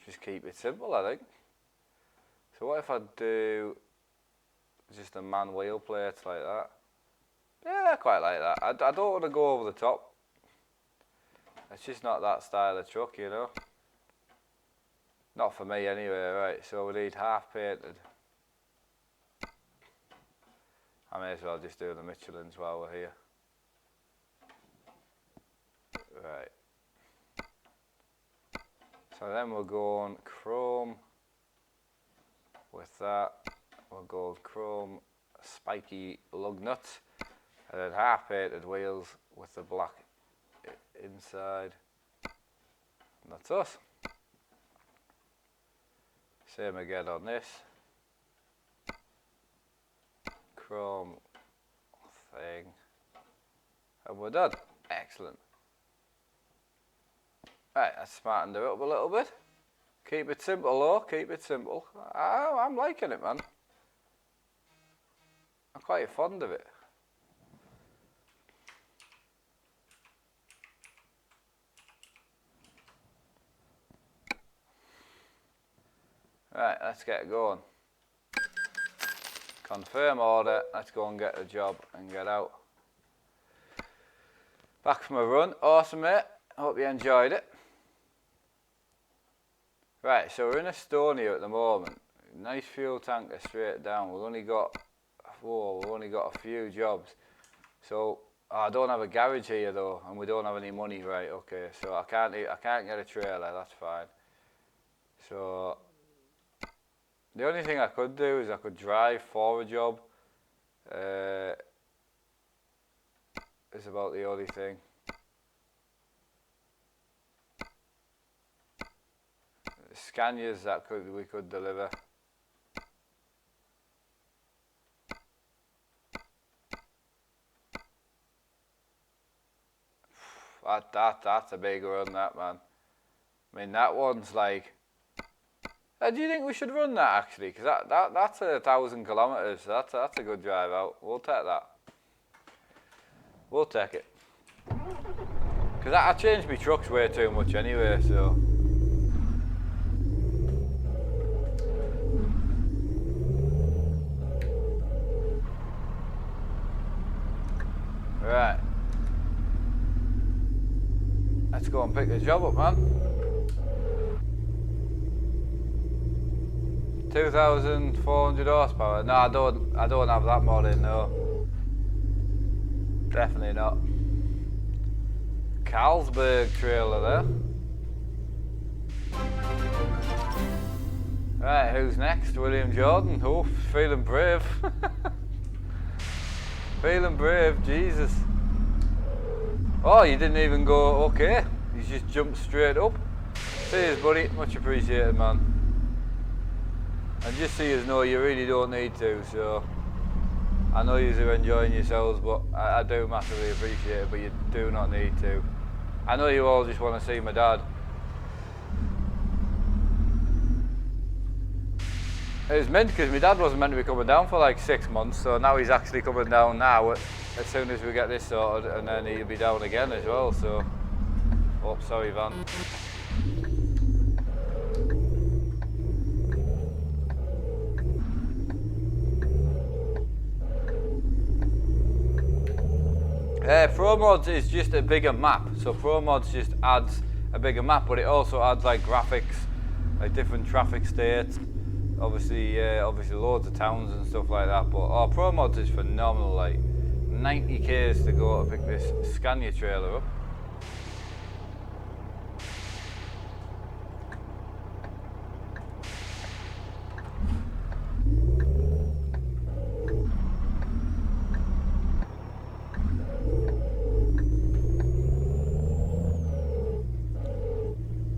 Just keep it simple, I think. So what if I do just a man wheel plates like that? Yeah, I quite like that. I don't want to go over the top. It's just not that style of truck, you know. Not for me anyway, right, so we need half painted. I may as well just do the Michelins while we're here. Right. So then we'll go on chrome with that. We'll go chrome spiky lug nuts. And then half painted wheels with the black inside. And that's us. Same again on this. Chrome thing. And we're done. Excellent. Right, let's smarten it up a little bit. Keep it simple though, keep it simple. I'm liking it, man. I'm quite fond of it. Right, let's get going. Confirm order, let's go and get the job and get out. Back from a run, awesome mate, hope you enjoyed it. Right, so we're in Estonia at the moment. Nice fuel tanker straight down. We've only got a few jobs. So I don't have a garage here though, and we don't have any money, right? Okay, so I can't get a trailer, that's fine. So the only thing I could do is I could drive for a job. It's about the only thing. Scanias that we could deliver. That's a big run, that, man. I mean, that one's like. Do you think we should run that actually? Because that's 1,000 kilometers. That's a good drive out. We'll take that. We'll take it. Because I changed my trucks way too much anyway, so. Right. Let's go and pick the job up, man. 2,400 horsepower. No, I don't have that mod in, no. Definitely not. Carlsberg trailer there. Right, who's next? William Jordan. Oh, feeling brave. Feeling brave, Jesus. Oh, you didn't even go okay. You just jumped straight up. Cheers, buddy. Much appreciated, man. And just so you know, you really don't need to, so I know you're enjoying yourselves, but I do massively appreciate it, but you do not need to. I know you all just want to see my dad. It was meant because my dad wasn't meant to be coming down for like 6 months, so now he's actually coming down now as soon as we get this sorted, and then he'll be down again as well, so. Oh, sorry, Van. Promods is just a bigger map, so Promods just adds a bigger map, but it also adds like graphics, like different traffic states, obviously loads of towns and stuff like that. But Promods is phenomenal, like 90 k's to go to pick this Scania trailer up.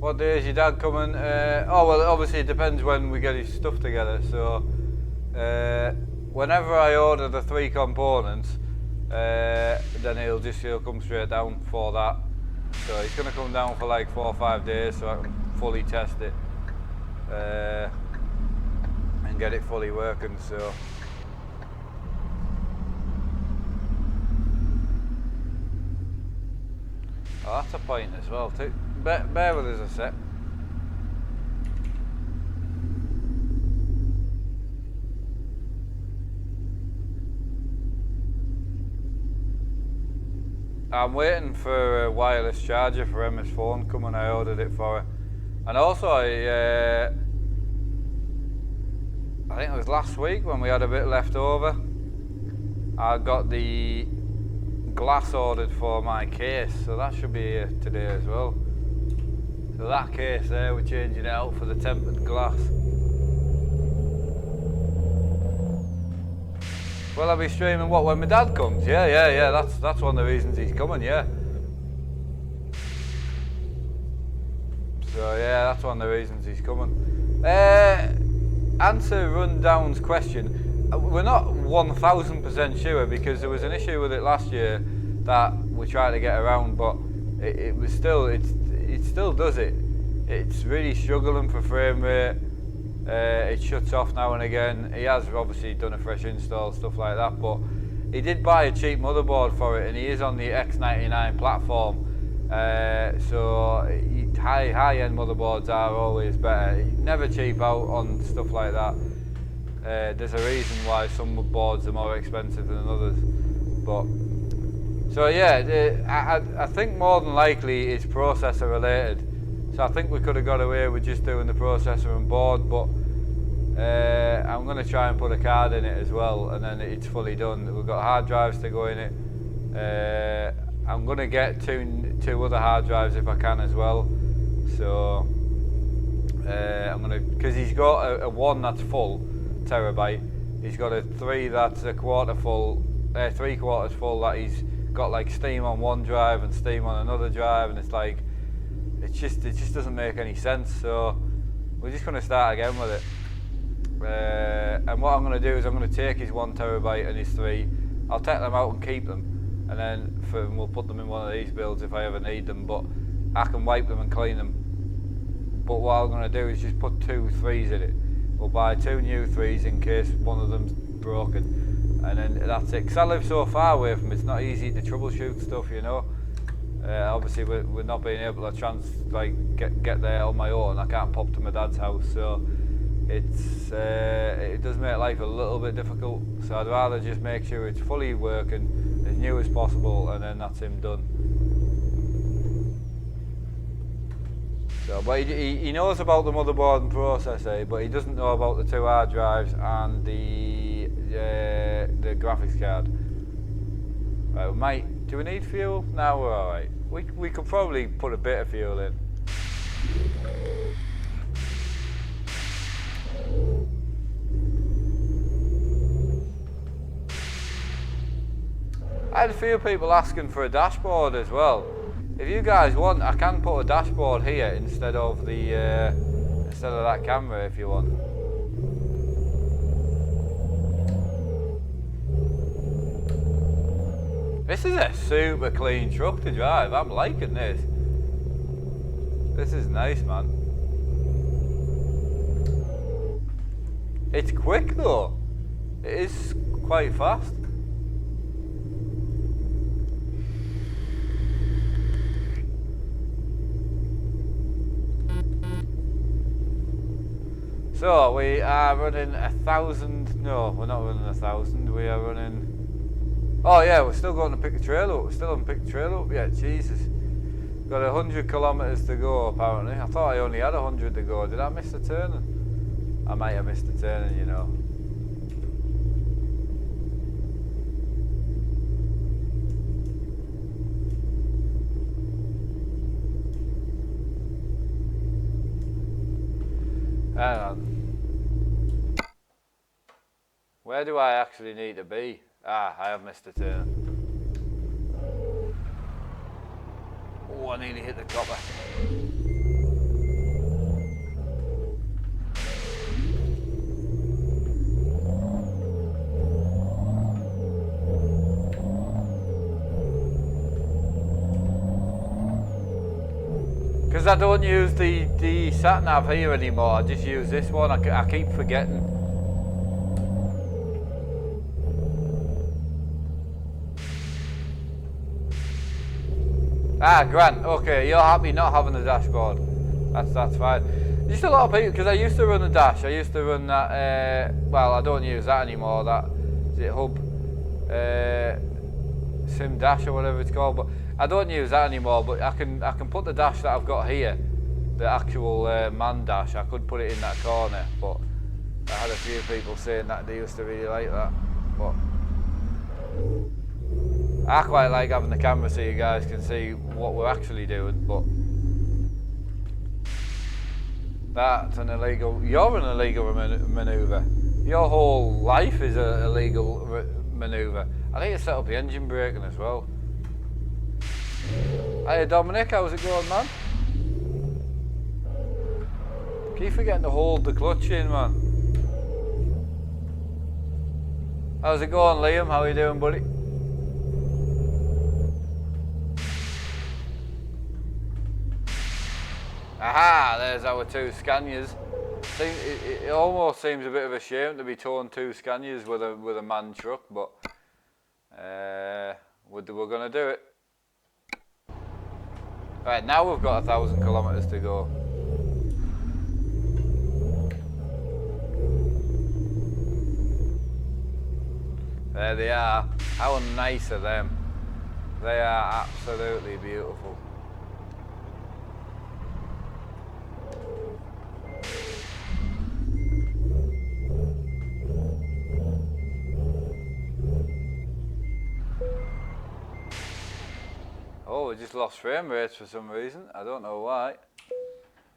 What day is your dad coming? Oh well, obviously it depends when we get his stuff together. So whenever I order the 3 components, then he'll come straight down for that. So he's gonna come down for like 4 or 5 days, so I can fully test it and get it fully working. So. Oh, that's a point as well too. Bear with us a sec. I'm waiting for a wireless charger for Emma's phone coming. I ordered it for her. And also I think it was last week when we had a bit left over, I got the glass ordered for my case, so that should be here today as well. So that case there, we're changing it out for the tempered glass. Well, I'll be streaming what, when my dad comes? Yeah, that's one of the reasons he's coming, yeah. So yeah, that's one of the reasons he's coming. Answer Rundown's question. We're not 1000% sure because there was an issue with it last year that we tried to get around, but it still does it. It's really struggling for frame rate. It shuts off now and again. He has obviously done a fresh install, stuff like that, but he did buy a cheap motherboard for it, and he is on the X99 platform. So high-end motherboards are always better. Never cheap out on stuff like that. There's a reason why some boards are more expensive than others. But so yeah, I think more than likely it's processor related. So I think we could have got away with just doing the processor and board, but I'm going to try and put a card in it as well, and then it's fully done. We've got hard drives to go in it. I'm going to get two other hard drives if I can as well. So I'm going to, because he's got a 1 that's full terabyte. He's got a 3 that's a quarter full, 3/4 full that he's got like Steam on one drive and Steam on another drive, and it's like it just doesn't make any sense. So we're just going to start again with it. And what I'm going to do is I'm going to take his 1 terabyte and his 3. I'll take them out and keep them, and then we'll put them in one of these builds if I ever need them. But I can wipe them and clean them. But what I'm going to do is just put 2 3s in it. We'll buy 2 new 3s in case one of them's broken, and then that's it. Because I live so far away from it, it's not easy to troubleshoot stuff, you know. Obviously, we're not being able to get there on my own. I can't pop to my dad's house, so it does make life a little bit difficult. So I'd rather just make sure it's fully working, as new as possible, and then that's him done. So, but he knows about the motherboard and processor, but he doesn't know about the 2 hard drives and the graphics card. Right, do we need fuel? No, we're alright. We could probably put a bit of fuel in. I had a few people asking for a dashboard as well. If you guys want, I can put a dashboard here instead of that camera if you want. This is a super clean truck to drive. I'm liking this. This is nice, man. It's quick though. It is quite fast. So we are running 1,000. No, we're not running 1,000. We are running. Oh yeah, we're still going to pick the trail up. We're still on pick the trail up. Yeah, Jesus. Got 100 kilometres to go apparently. I thought I only had 100 to go. Did I miss the turning? I might have missed the turning, you know. Hang on. Where do I actually need to be? Ah, I have missed a turn. Oh, I nearly hit the copper. Because I don't use the sat nav here anymore. I just use this one. I keep forgetting. Ah, Grant. Okay, you're happy not having the dashboard. That's fine. Just a lot of people, because I used to run the dash. I used to run that. Well, I don't use that anymore. That is it. Hub. Sim dash or whatever it's called. But I don't use that anymore. But I can put the dash that I've got here, the actual man dash. I could put it in that corner. But I had a few people saying that they used to really like that. But I quite like having the camera so you guys can see what we're actually doing, but that's an illegal. You're an illegal manoeuvre. Your whole life is an illegal manoeuvre. I need to set up the engine braking as well. Hey Dominic, how's it going, man? Keep forgetting to hold the clutch in, man. How's it going, Liam? How are you doing, buddy? Aha, there's our two Scanias. It almost seems a bit of a shame to be towing two Scanias with a man truck, but we're going to do it. Right, now we've got 1,000 kilometres to go. There they are. How nice are them? They are absolutely beautiful. Oh, we just lost frame rates for some reason. I don't know why.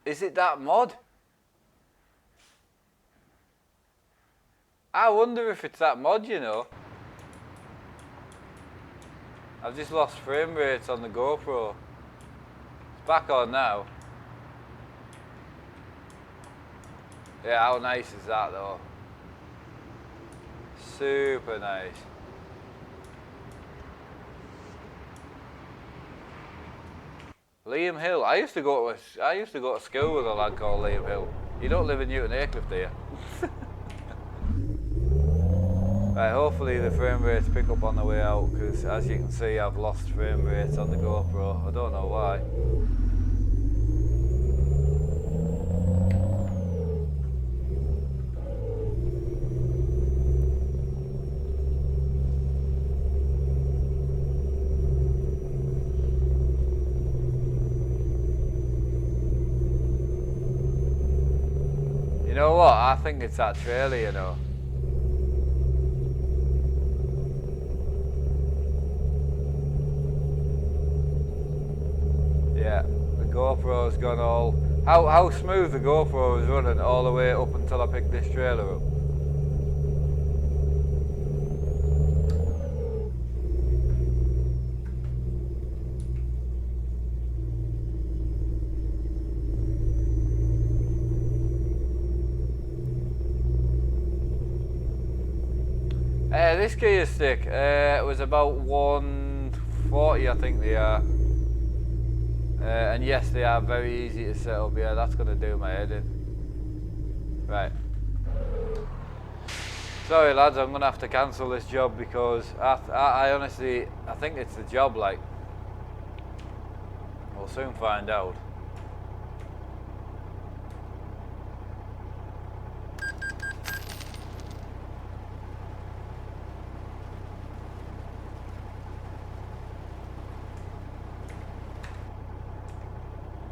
Is it that mod? I wonder if it's that mod, you know. I've just lost frame rates on the GoPro. It's back on now. Yeah, how nice is that though? Super nice. Liam Hill. I used to go to school with a lad called Liam Hill. You don't live in Newton Aycliffe, do you? Right, hopefully the frame rates pick up on the way out, because as you can see I've lost frame rates on the GoPro. I don't know why. You know what? I think it's that trailer, you know. Yeah, the GoPro's gone all... How smooth the GoPro was running all the way up until I picked this trailer up. This gear stick, it was about 140, I think they are. And yes, they are very easy to set up. Yeah, that's going to do my head in. Right. Sorry lads, I'm going to have to cancel this job because I honestly, I think it's the job, like. We'll soon find out.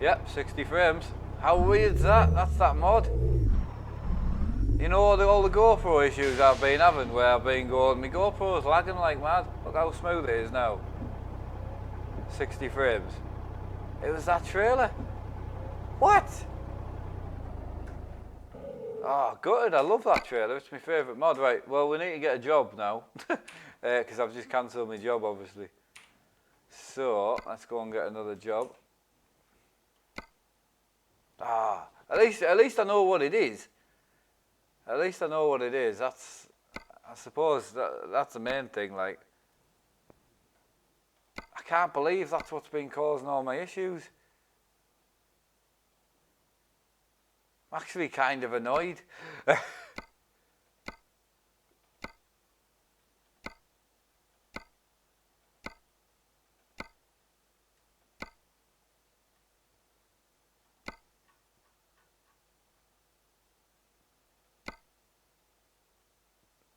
Yep, 60 frames. How weird's that? That's that mod. You know all the GoPro issues I've been having where I've been going, my GoPro's lagging like mad. Look how smooth it is now. 60 frames. It was that trailer. What? Oh, gutted. I love that trailer. It's my favourite mod. Right, well, we need to get a job now. Because I've just cancelled my job, obviously. So, let's go and get another job. Ah, at least I know what it is. At least I know what it is. That's, I suppose that's the main thing. Like, I can't believe that's what's been causing all my issues. I'm actually kind of annoyed.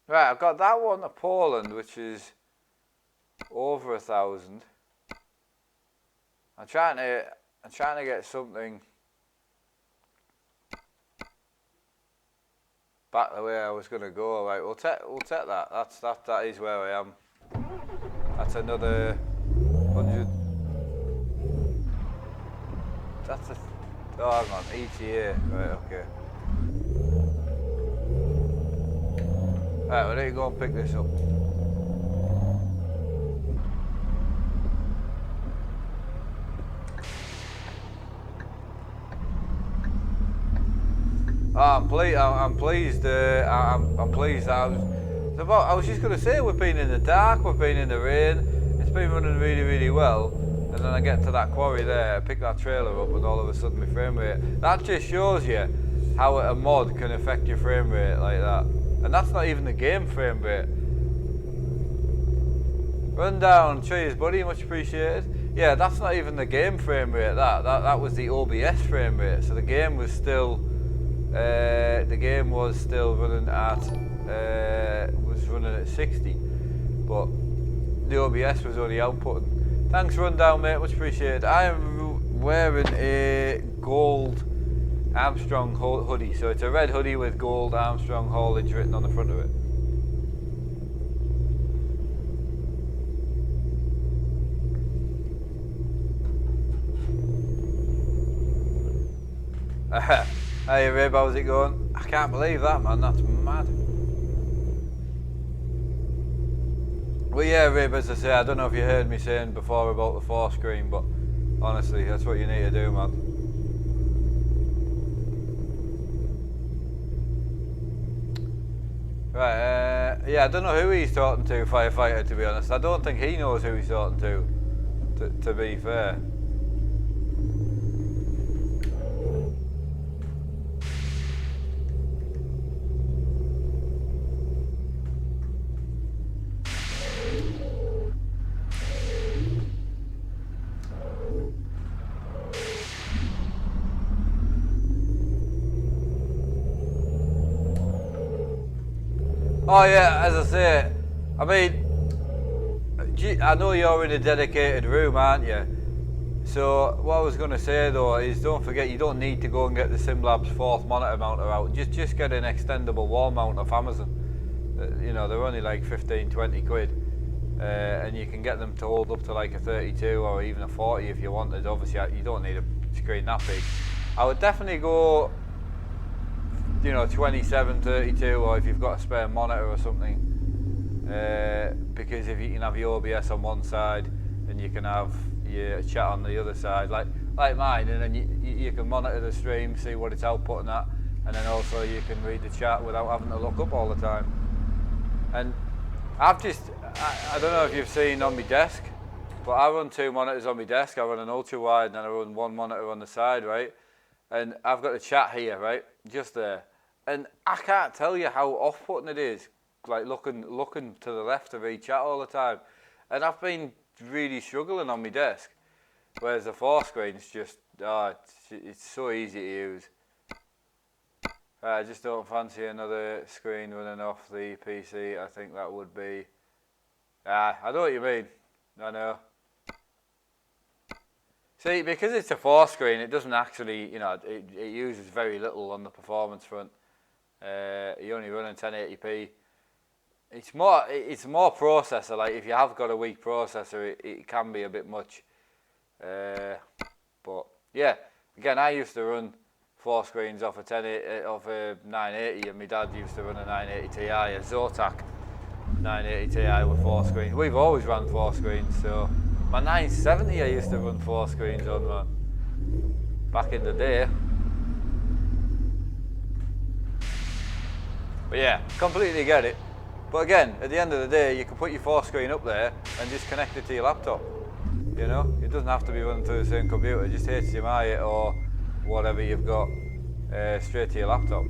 Right, I've got that one to Poland, which is over 1,000. I'm trying to get something back the way I was gonna go. Right, we'll take that. That is where I am. That's another 100. That's a. Oh, hang on, ETA. Right, okay. Right, we need to go and pick this up. Oh, I'm pleased. I'm pleased. I'm pleased. I was just gonna say we've been in the dark, we've been in the rain. It's been running really, really well. And then I get to that quarry there, pick that trailer up, and all of a sudden my frame rate. That just shows you how a mod can affect your frame rate like that. And that's not even the game frame rate. Run down, cheers buddy, much appreciated. Yeah, that's not even the game frame rate. That was the OBS frame rate. So the game was still running at 60, but the OBS was only outputting. Thanks, Rundown, mate, much appreciated. I am wearing a gold Armstrong hoodie, so it's a red hoodie with gold Armstrong haulage written on the front of it. Hey Rib, how's it going? I can't believe that, man, that's mad. Well yeah Rib, as I say, I don't know if you heard me saying before about the 4-screen, but honestly, that's what you need to do, man. Right, yeah, I don't know who he's talking to, Firefighter, to be honest. I don't think he knows who he's talking to be fair. Oh yeah, as I say, I mean, I know you're in a dedicated room, aren't you? So what I was going to say though is, don't forget you don't need to go and get the SimLabs 4th monitor mounter out. Just get an extendable wall mount off Amazon. You know, they're only like 15-20 quid, and you can get them to hold up to like a 32 or even a 40 if you wanted. Obviously, you don't need a screen that big. I would definitely go, you know, 27, 32, or if you've got a spare monitor or something, because if you can have your OBS on one side and you can have your chat on the other side, like mine, and then you can monitor the stream, see what it's outputting at, and then also you can read the chat without having to look up all the time. And I don't know if you've seen on my desk, but I run 2 monitors on my desk. I run an ultra wide and then I run 1 monitor on the side, right? And I've got the chat here, right, just there. And I can't tell you how off-putting it is, like looking to the left of each chat all the time. And I've been really struggling on my desk, whereas the 4-screen's just, it's so easy to use. I just don't fancy another screen running off the PC. I think that would be, I know what you mean, I know. See, because it's a 4-screen, it doesn't actually, you know, it uses very little on the performance front. You're only running 1080p. It's more processor. Like if you have got a weak processor, it can be a bit much. But yeah, again, I used to run 4 screens off a 980, and my dad used to run a 980 Ti, a Zotac 980 Ti with 4 screens. We've always run 4 screens, so my 970 I used to run 4 screens on, man, back in the day. But yeah, completely get it. But again, at the end of the day, you can put your 4-screen up there and just connect it to your laptop. You know, it doesn't have to be running through the same computer. Just HDMI it or whatever you've got. straight to your laptop.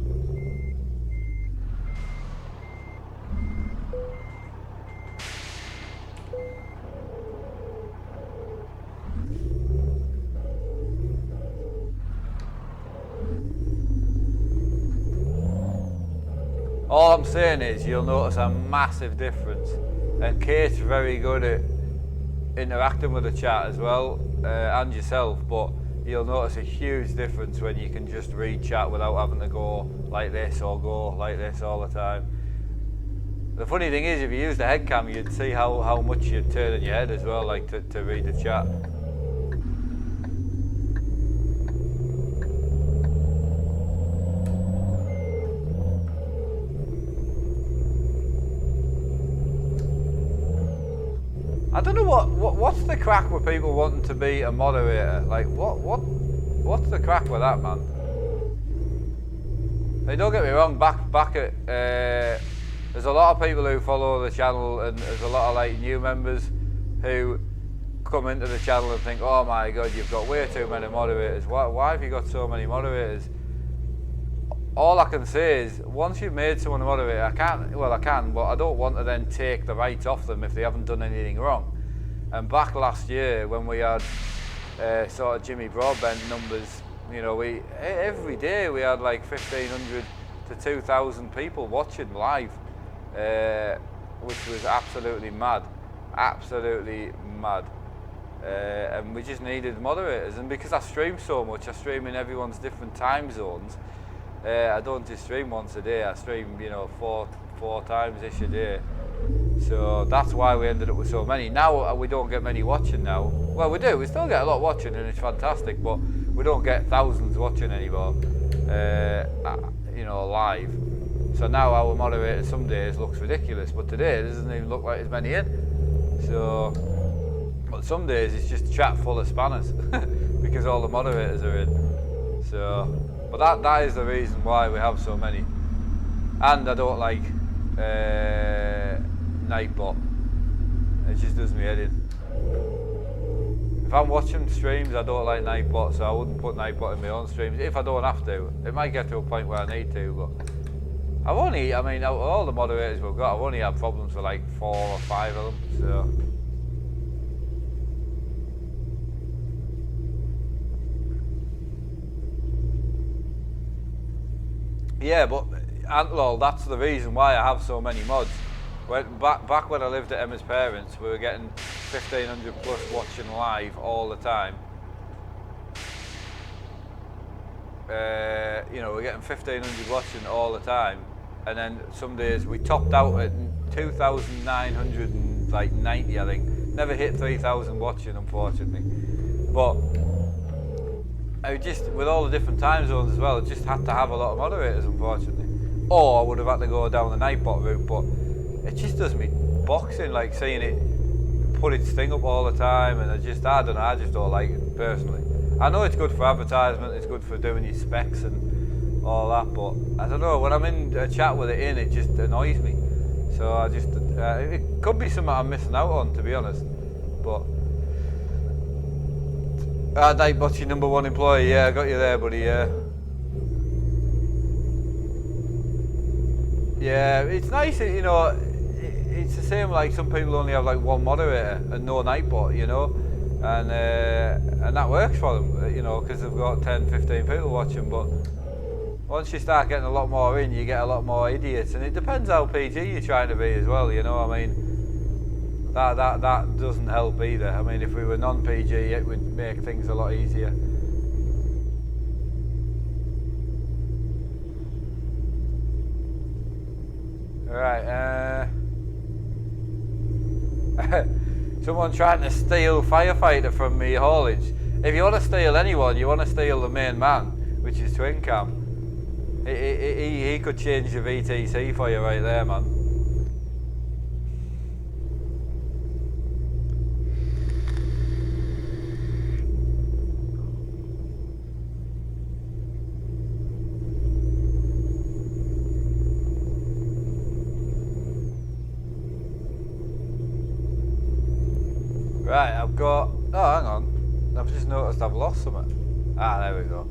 All I'm saying is you'll notice a massive difference, and Kate's very good at interacting with the chat as well, and yourself, but you'll notice a huge difference when you can just read chat without having to go like this or go like this all the time. The funny thing is, if you use the head cam, you'd see how much you'd turn in your head as well, like to read the chat. I don't know what's the crack with people wanting to be a moderator. Like what's the crack with that, man? Hey, don't get me wrong. Back at there's a lot of people who follow the channel, and there's a lot of like new members who come into the channel and think, oh my god, you've got way too many moderators. Why have you got so many moderators? All I can say is, once you've made someone a moderator, I can, but I don't want to then take the rights off them if they haven't done anything wrong. And back last year, when we had sort of Jimmy Broadbent numbers, you know, every day we had like 1,500 to 2,000 people watching live, which was absolutely mad. And we just needed moderators, and because I stream so much, I stream in everyone's different time zones. I don't just stream once a day, I stream, you know, four times-ish a day. So that's why we ended up with so many. Now we don't get many watching now. Well, we do, we still get a lot watching and it's fantastic, but we don't get thousands watching anymore, you know, live. So now our moderator some days looks ridiculous, but today it doesn't even look like there's many in. So, but some days it's just chat full of spanners because all the moderators are in. So. But that is the reason why we have so many. And I don't like Nightbot. It just does me head in. If I'm watching streams, I don't like Nightbot, so I wouldn't put Nightbot in my own streams if I don't have to. It might get to a point where I need to, but I mean, out of all the moderators we've got, I've only had problems with like 4 or 5 of them, so. Yeah, but Antlol, that's the reason why I have so many mods. Back when I lived at Emma's parents, we were getting 1,500 plus watching live all the time. You know, we're getting 1,500 watching all the time, and then some days we topped out at 2,990, I think. Never hit 3,000 watching, unfortunately. But I just, with all the different time zones as well, I just had to have a lot of moderators, unfortunately. Or I would have had to go down the Nightbot route, but it just does me boxing, like seeing it put its thing up all the time, and I just don't like it, personally. I know it's good for advertisement, it's good for doing your specs and all that, but I don't know, when I'm in a chat with it in, it just annoys me. So I just, it could be something I'm missing out on, to be honest, but Nightbot's your number 1 employee, yeah, I got you there, buddy, yeah. Yeah, it's nice, you know, it's the same, like some people only have like 1 moderator and no Nightbot, you know, and that works for them, you know, because they've got 10, 15 people watching, but once you start getting a lot more in, you get a lot more idiots, and it depends how PG you're trying to be as well, you know, I mean, that doesn't help either. I mean, if we were non-PG, it would make things a lot easier. Right, someone trying to steal firefighter from me haulage. If you want to steal anyone, you want to steal the main man, which is Twin Cam. He could change the VTC for you right there, man. Right, I've got, oh hang on, I've just noticed I've lost something. Ah, there we go.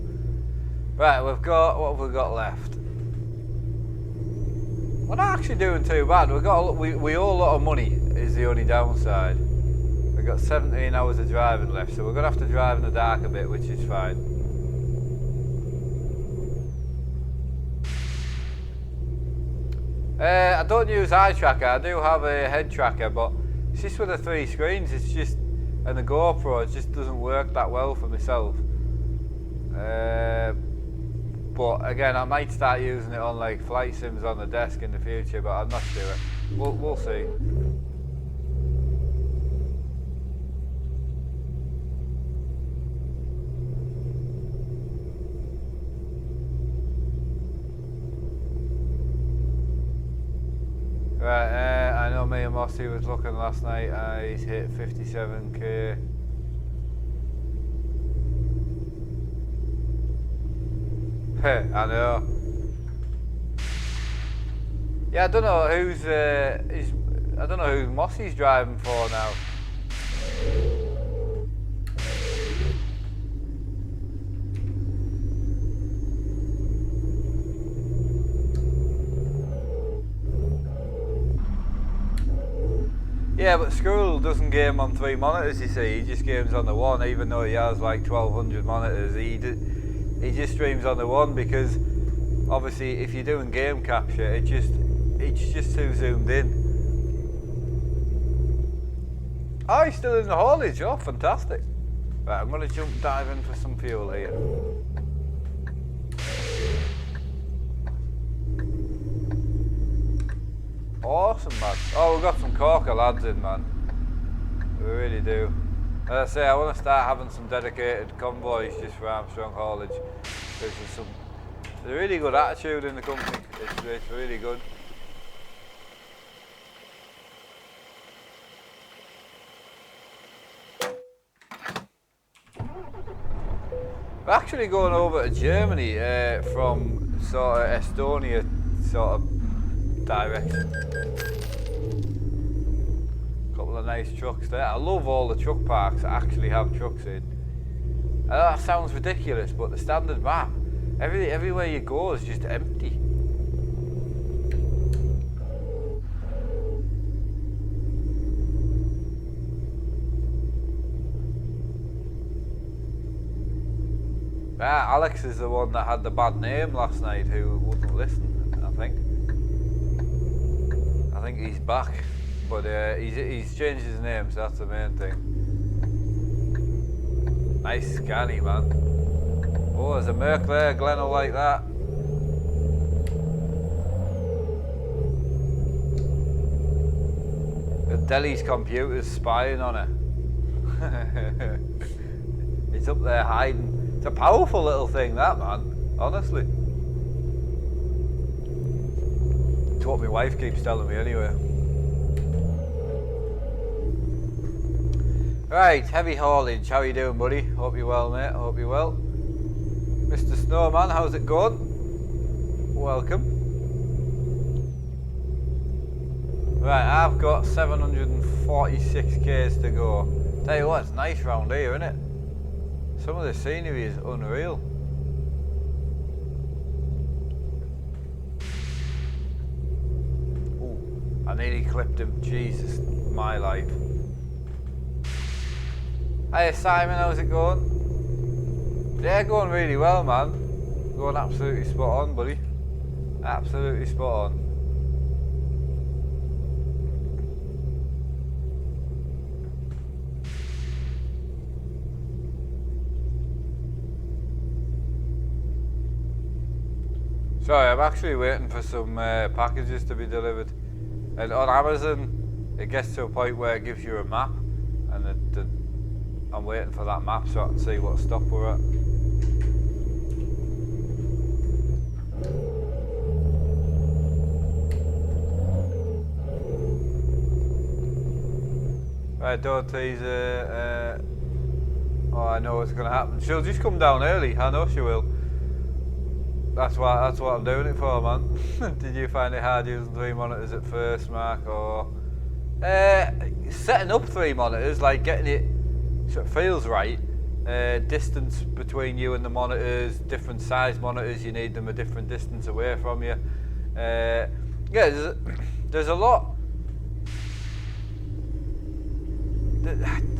Right, what have we got left? We're not actually doing too bad. We owe a lot of money is the only downside. We've got 17 hours of driving left, so we're gonna have to drive in the dark a bit, which is fine. I don't use eye tracker. I do have a head tracker, but it's just with the 3 screens. It's just, and the GoPro, it just doesn't work that well for myself. But again, I might start using it on like flight sims on the desk in the future, but I'm not sure. We'll see. Right, I know me and Mossy was looking last night. He's hit 57k. I know. Yeah, I don't know who's I don't know who Mossy's driving for now. Yeah, but Skrull doesn't game on 3 monitors, you see. He just games on the one, even though he has like 1200 monitors. He just streams on the one because obviously if you're doing game capture, it's just too zoomed in. Oh, he's still in the haulage. Oh, fantastic. Right, I'm going to dive in for some fuel here. Awesome, man. Oh, we've got some corker lads in, man. We really do. As I say, I want to start having some dedicated convoys just for Armstrong haulage. There's a really good attitude in the company. It's really good. We're actually going over to Germany from sort of Estonia sort of direction. Couple of nice trucks there. I love all the truck parks that actually have trucks in. I know that sounds ridiculous, but the standard map, everywhere you go is just empty. Alex is the one that had the bad name last night who wouldn't listen, I think. I think he's back, but he's changed his name, so that's the main thing. Nice scanny, man. Oh, there's a Merc there, Glenn will like that. Delhi's computer's spying on her. It's up there hiding. It's a powerful little thing, that, man. Honestly. It's what my wife keeps telling me anyway. Right, heavy haulage. How you doing, buddy? Hope you're well, mate. Hope you're well. Mr. Snowman, how's it going? Welcome. Right, I've got 746 k's to go. Tell you what, it's nice round here, isn't it? Some of the scenery is unreal. Ooh, I nearly clipped him. Jesus, my life. Hiya Simon, how's it going? Yeah, going really well, man. Going absolutely spot on, buddy. Absolutely spot on. Sorry, I'm actually waiting for some packages to be delivered. And on Amazon, it gets to a point where it gives you a map, and I'm waiting for that map so I can see what stop we're at. Right, don't tease her. Oh, I know what's going to happen. She'll just come down early. I know she will. That's what I'm doing it for, man. Did you find it hard using 3 monitors at first, Mark? Or setting up 3 monitors, like getting it so it feels right, distance between you and the monitors, different size monitors, you need them a different distance away from you. Yeah, there's a lot.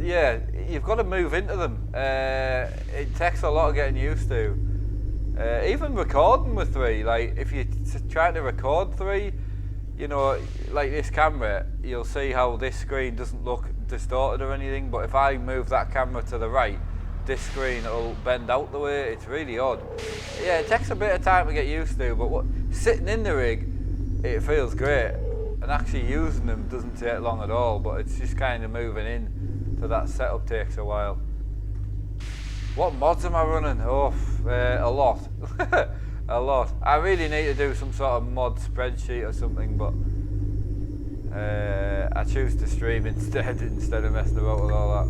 Yeah, you've got to move into them. It takes a lot of getting used to. Even recording with 3, like if you're trying to record 3, you know, like this camera, you'll see how this screen doesn't look distorted or anything, but if I move that camera to the right, this screen will bend out the way. It's really odd. Yeah, it takes a bit of time to get used to, but sitting in the rig, it feels great, and actually using them doesn't take long at all, but it's just kind of moving in, so that setup takes a while. What mods am I running? Oh, a lot. A lot. I really need to do some sort of mod spreadsheet or something, but I choose to stream instead of messing about with all that.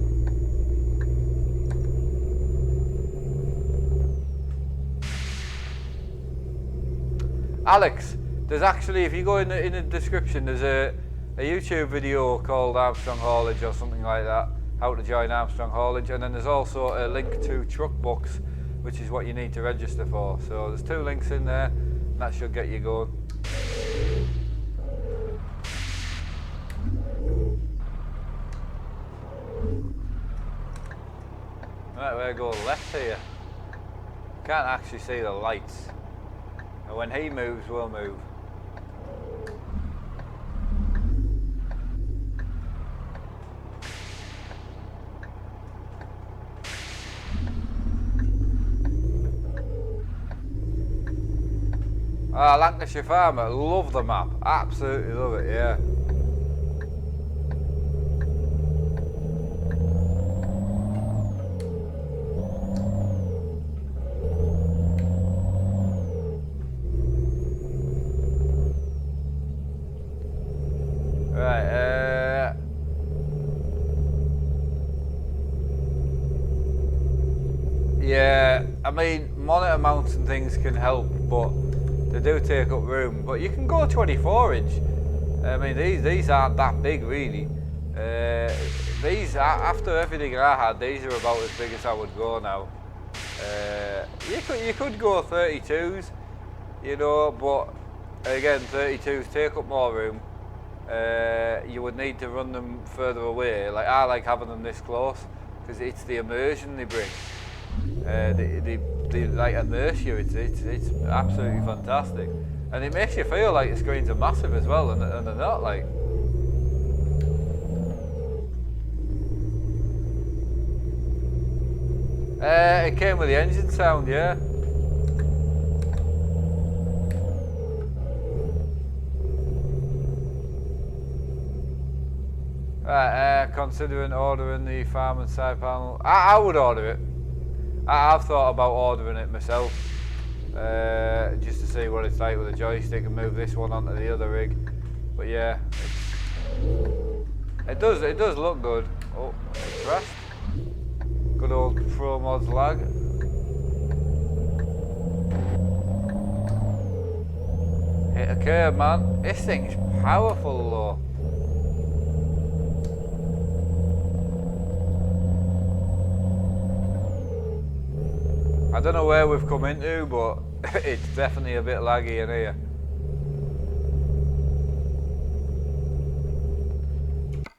Alex, there's actually, if you go in the description, there's a YouTube video called Armstrong Haulage or something like that, how to join Armstrong Haulage, and then there's also a link to Truckbooks, which is what you need to register for. So there's 2 links in there, and that should get you going. Right, we're going left here. Can't actually see the lights. And when he moves, we'll move. Ah, Lancashire Farmer, love the map. Absolutely love it, yeah. Yeah, I mean, monitor mounts and things can help, but they do take up room. But you can go 24 inch. I mean, these aren't that big really. These, after everything I had, these are about as big as I would go now. You could go 32s, you know, but again, 32s take up more room. You would need to run them further away. Like I like having them this close because it's the immersion they bring. They like immerse you. It's absolutely fantastic, and it makes you feel like the screens are massive as well, and they're not. Like, it came with the engine sound, yeah. Right, considering ordering the farm and side panel, I would order it. I've thought about ordering it myself, just to see what it's like with a joystick and move this one onto the other rig. But yeah, it does look good. Oh, it's crashed. Good old promods lag. Hit a curb, man. This thing's powerful though. I don't know where we've come into, but it's definitely a bit laggy in here.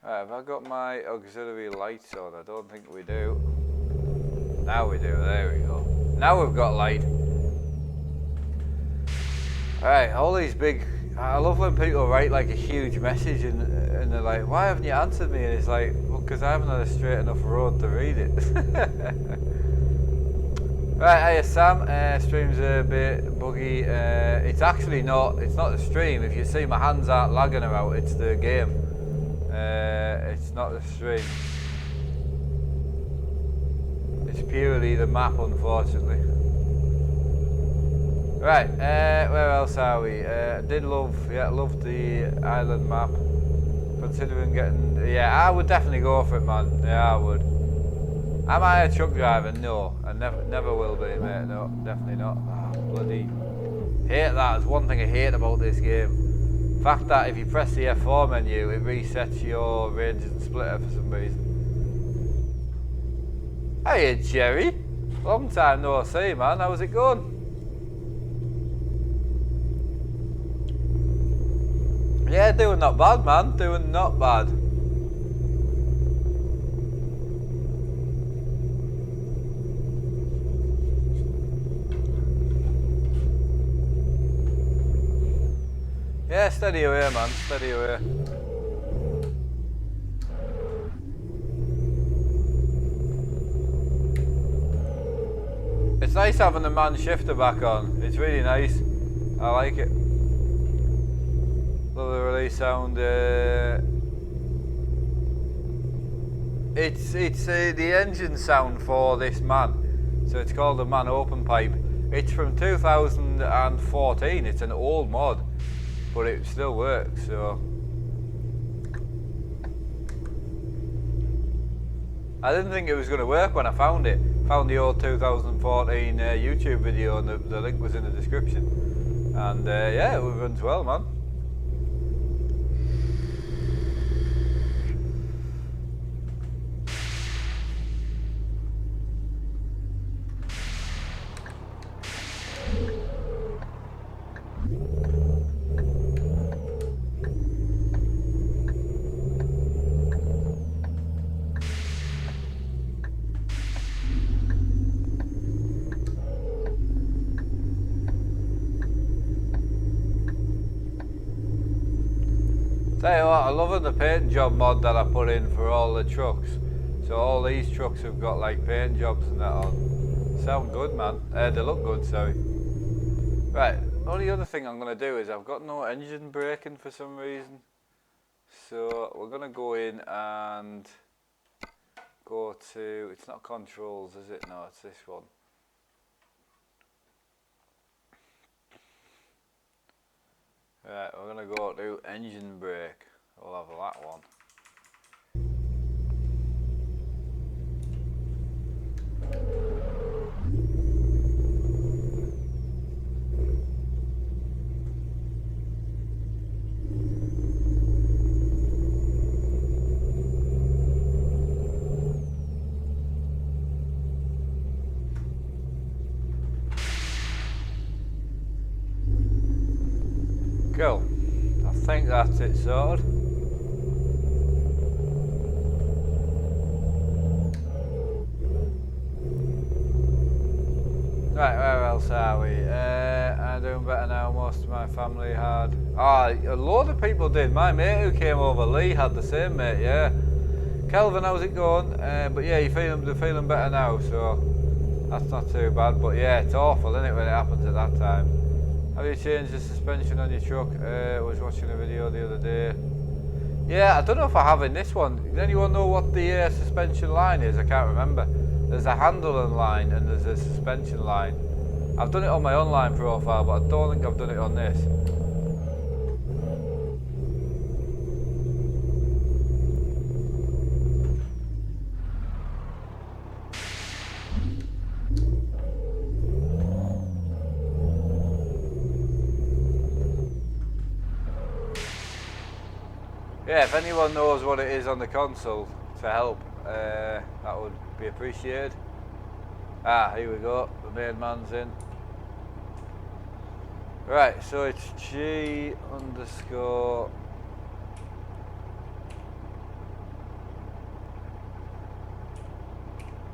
Right, have I got my auxiliary lights on? I don't think we do. Now we do, there we go. Now we've got light. Alright, all these big... I love when people write like a huge message and they're like, why haven't you answered me? And it's like, well, because I haven't had a straight enough road to read it. Right, hiya Sam, stream's a bit buggy. It's actually not, it's not the stream. If you see my hands aren't lagging about, it's the game. It's not the stream. It's purely the map, unfortunately. Right, where else are we? Loved the island map. Considering getting, yeah, I would definitely go for it, man. Yeah, I would. Am I a truck driver? No, I never will be, mate. No, definitely not. Oh, bloody hate that. There's one thing I hate about this game. The fact that if you press the F4 menu, it resets your range and splitter for some reason. Hey Jerry, long time no see, man. How's it going? Yeah, doing not bad, man. Doing not bad. Yeah, steady away, man. Steady away. It's nice having the man shifter back on. It's really nice. I like it. Love the release sound. It's the engine sound for this man. So it's called the Man Open Pipe. It's from 2014. It's an old mod, but it still works. So I didn't think it was going to work when I found it. Found the old 2014 YouTube video, and the link was in the description. And yeah, it runs well, man. Tell you what, I love the paint job mod that I put in for all the trucks. So all these trucks have got like paint jobs and that on. Sound good, man. They look good, sorry. Right, only other thing I'm going to do is I've got no engine braking for some reason. So we're going to go in and go to, it's not controls, is it? No, it's this one. Right, we're going to go to engine brake. We'll have that one. Cool. I think that's it sorted. Right, where else are we? I'm doing better now. Most of my family had. A load of people did. My mate who came over, Lee, had the same mate, yeah. Kelvin, how's it going? But yeah, they're feeling better now, so that's not too bad. But yeah, it's awful, isn't it, when it happens at that time? Have you changed the suspension on your truck? I was watching a video the other day. Yeah, I don't know if I have in this one. Does anyone know what the suspension line is? I can't remember. There's a handling line and there's a suspension line. I've done it on my online profile, but I don't think I've done it on this. Yeah, if anyone knows what it is on the console to help, that would be appreciated. Here we go, the main man's in. Right, so it's G underscore.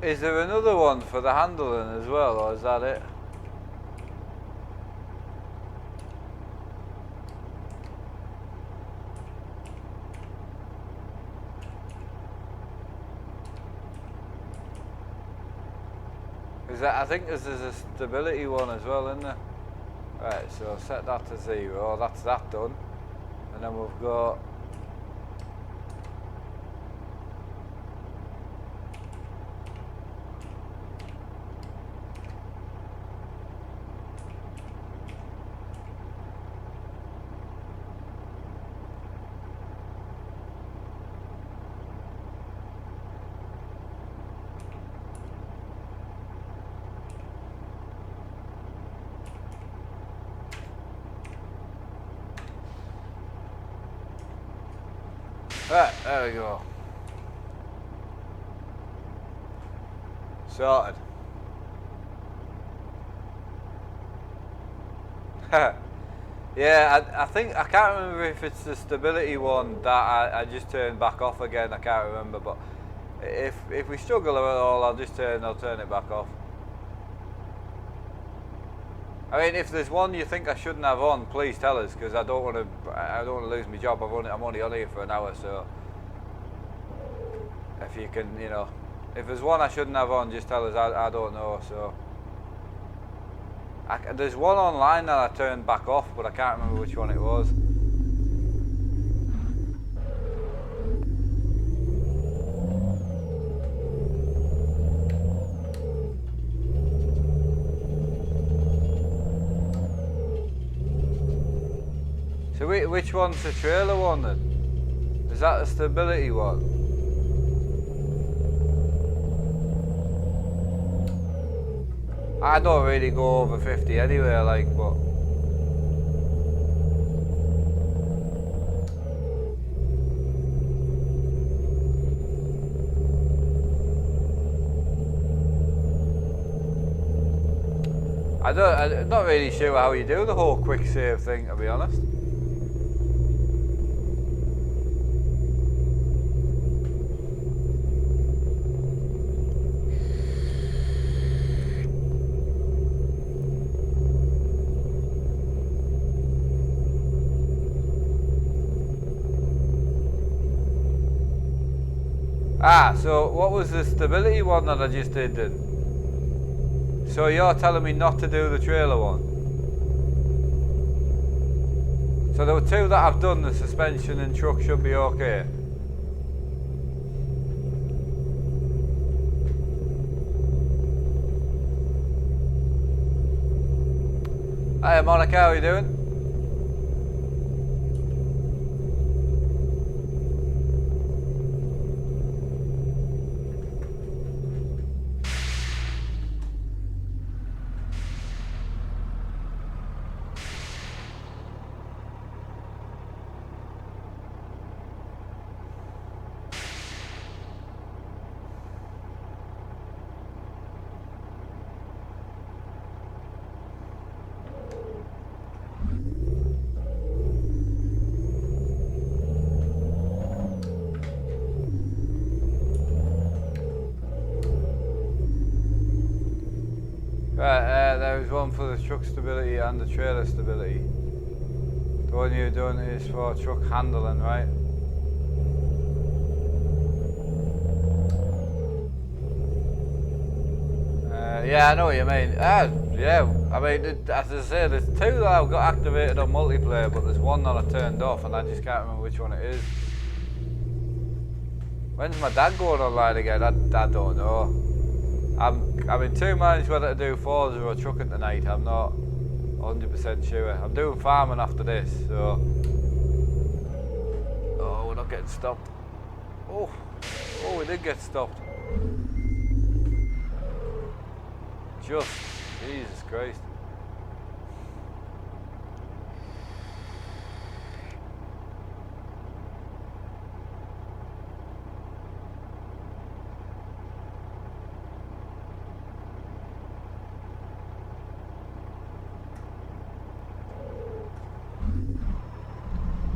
Is there another one for the handling as well, or is that it? I think there's a stability one as well, isn't there? Right, so set that to 0, that's that done. And then we've got right, there we go. Sorted. Yeah, I think, I can't remember if it's the stability one that I just turned back off again, I can't remember, but if we struggle at all, I'll turn it back off. I mean, if there's one you think I shouldn't have on, please tell us, because I don't want to lose my job. I'm only on here for an hour, so if you can, you know, if there's one I shouldn't have on, just tell us. I don't know. So there's one online that I turned back off, but I can't remember which one it was. So which one's the trailer one then? Is that the stability one? I don't really go over 50 anyway, like, but I'm not really sure how you do the whole quick save thing, to be honest. Ah, so what was the stability one that I just did then? So you're telling me not to do the trailer one? So there were two that I've done, the suspension and truck should be okay. Hi Monica, how are you doing? Right, there was one for the truck stability and the trailer stability. The one you're doing is for truck handling, right? Yeah, I know what you mean. Yeah, I mean, as I say, there's two that I've got activated on multiplayer, but there's one that I turned off and I just can't remember which one it is. When's my dad going online again? I don't know. I'm in two minds whether to do Forza or trucking tonight. I'm not 100% sure. I'm doing farming after this, so. Oh, we're not getting stopped. Oh, we did get stopped. Just, Jesus Christ.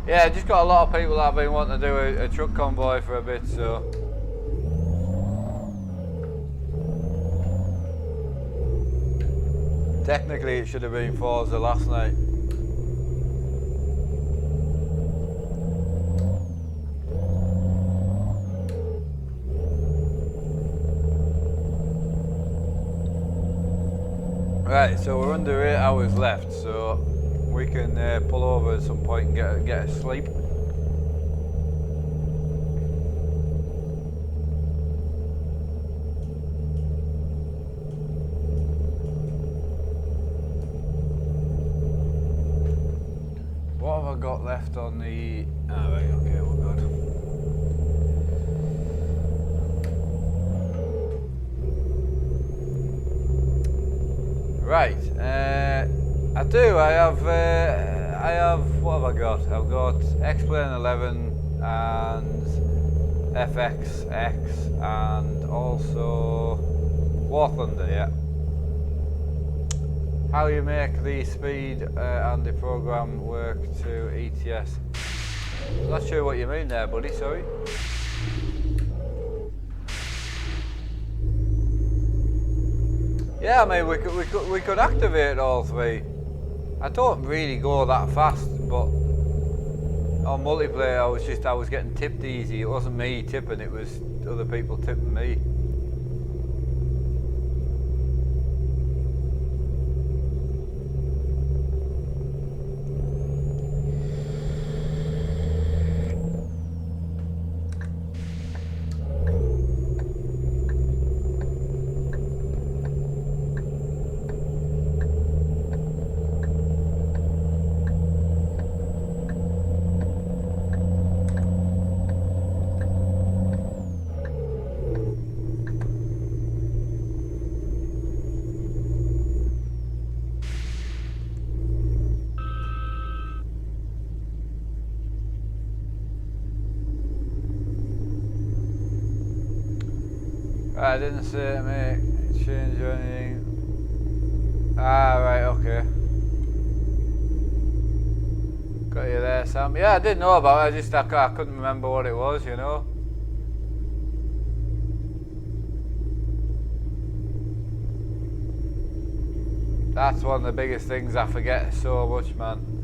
Yeah, just got a lot of people that have been wanting to do a truck convoy for a bit, so. Technically it should have been Forza last night. Right, so we're under 8 hours left, so we can pull over at some point and get a sleep. What have I got left on the... Ah, right, okay, we're good. Right, I have, what have I got? I've got X-Plane 11 and FXX and also War Thunder, yeah. How you make the speed and the program work to ETS? I'm not sure what you mean there, buddy, sorry. Yeah, I mean, we could activate all three. I don't really go that fast, but on multiplayer I was getting tipped easy. It wasn't me tipping, it was other people tipping me. I didn't say make change or anything. Ah, right, okay. Got you there, Sam. Yeah, I didn't know about it, I couldn't remember what it was, you know. That's one of the biggest things, I forget so much, man.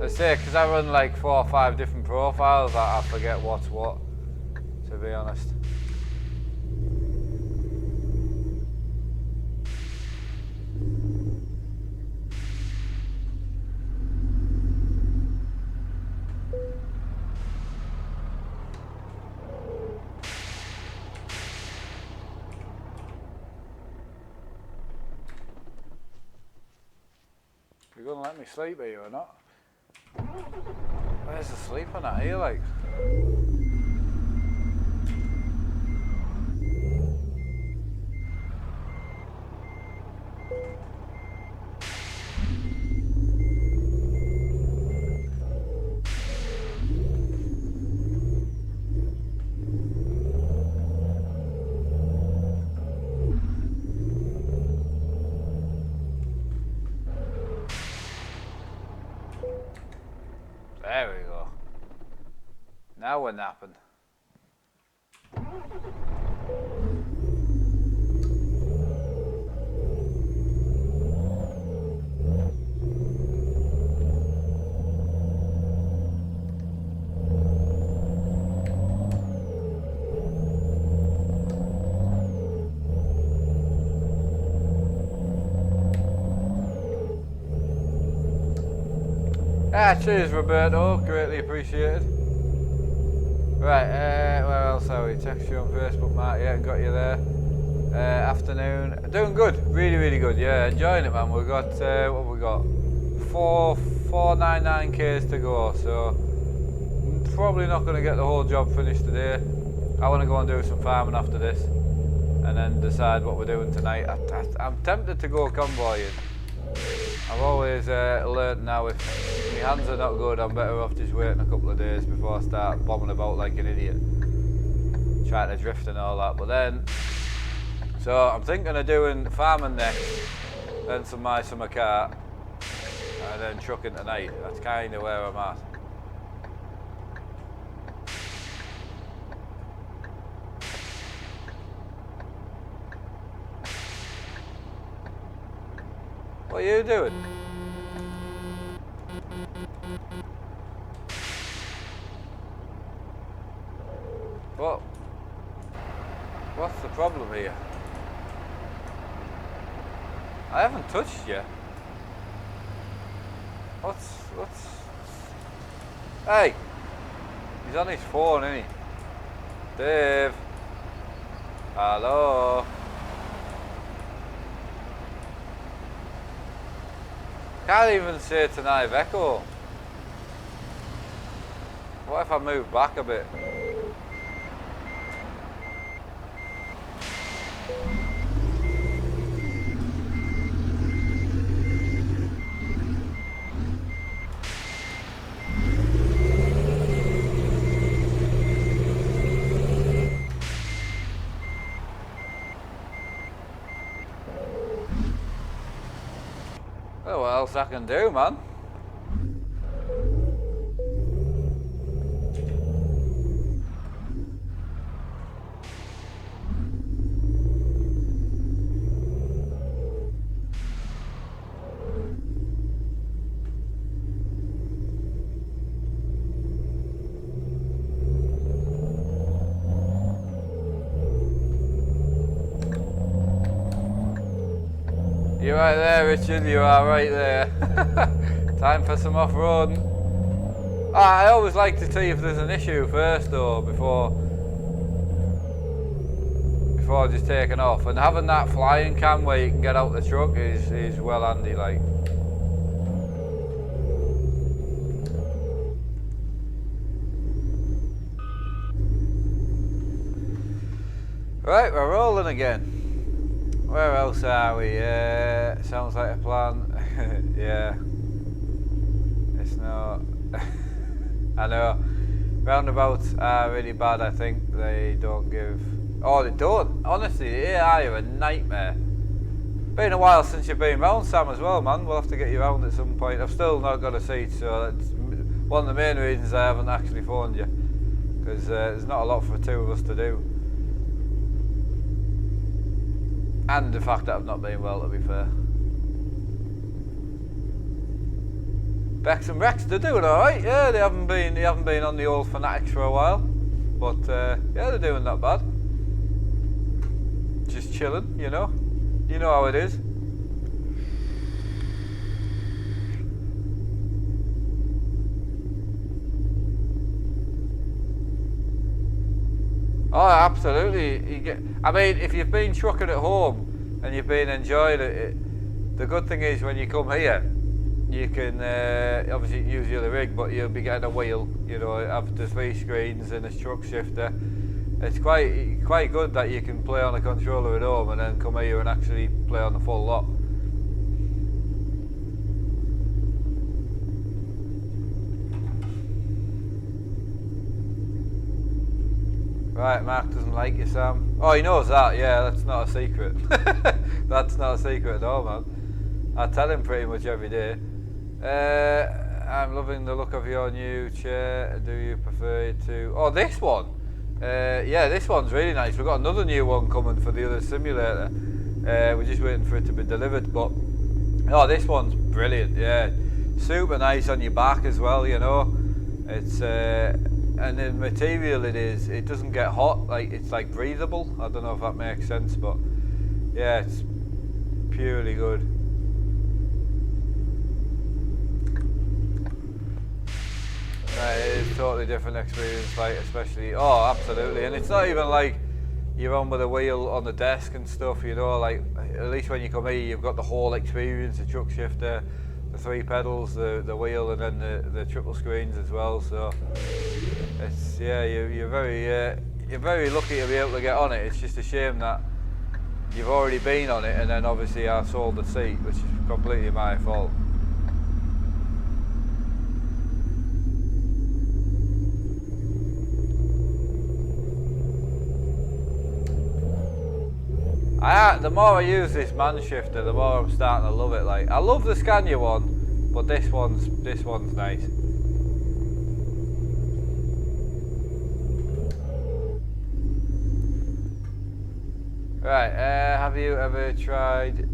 I say, because I run like 4 or 5 different profiles, I forget what's what, to be honest. You gonna let me sleep here or not? Where's the sleeping at here, like? There we go. Now we're napping. Ah, cheers, Roberto. Greatly appreciated. Right, where else are we? Text you on Facebook, Mark. Yeah, got you there. Afternoon. Doing good. Really, really good. Yeah, enjoying it, man. We've got, what have we got? 499 Ks to go, so probably not going to get the whole job finished today. I want to go and do some farming after this and then decide what we're doing tonight. I'm tempted to go convoying. I've always learnt now if my hands are not good, I'm better off just waiting a couple of days before I start bombing about like an idiot, trying to drift and all that. But then, so I'm thinking of doing farming next, then some summer cart, and then trucking tonight. That's kind of where I'm at. What are you doing? What? What's the problem here? I haven't touched you. What's... Hey! He's on his phone, isn't he? Dave! Hello? Can't even say tonight, Echo. What if I move back a bit? best I can do, man. You're right there, Richard, you are right there. Time for some off-roading. I always like to see if there's an issue first though, before just taking off. And having that flying cam where you can get out the truck is well handy, like. Right, we're rolling again. Where else are we? Sounds like a plan. Yeah. It's not. I know. Roundabouts are really bad, I think. They don't give... Oh, they don't. Honestly, the AI are a nightmare. Been a while since you've been round, Sam, as well, man. We'll have to get you round at some point. I've still not got a seat, so that's one of the main reasons I haven't actually phoned you. Because there's not a lot for two of us to do. And the fact that I've not been well, to be fair. Bex and Rex, they're doing alright, yeah, they haven't been on the old fanatics for a while. But yeah, they're doing not bad. Just chilling, you know. You know how it is. Oh, absolutely. I mean, if you've been trucking at home and you've been enjoying it, the good thing is when you come here, you can obviously use the other rig, but you'll be getting a wheel. You know, have the 3 screens and a truck shifter. It's quite good that you can play on a controller at home and then come here and actually play on the full lot. Right, Mark doesn't like you, Sam. Oh, he knows that, yeah, that's not a secret. That's not a secret at all, man. I tell him pretty much every day. I'm loving the look of your new chair. Do you prefer it to... Oh, this one! Yeah, this one's really nice. We've got another new one coming for the other simulator. We're just waiting for it to be delivered, but... Oh, this one's brilliant, yeah. Super nice on your back as well, you know. It's... and the material it doesn't get hot, like it's like breathable. I don't know if that makes sense, but yeah, it's purely good. It is a totally different experience, like especially, oh absolutely, and it's not even like you're on with a wheel on the desk and stuff, you know, like at least when you come here you've got the whole experience, the truck shifter, the 3 pedals, the wheel, and then the triple screens as well. So it's, yeah, you're very lucky to be able to get on it. It's just a shame that you've already been on it and then obviously I sold the seat, which is completely my fault. The more I use this man shifter, the more I'm starting to love it. Like, I love the Scania one, but this one's nice. Right, have you ever tried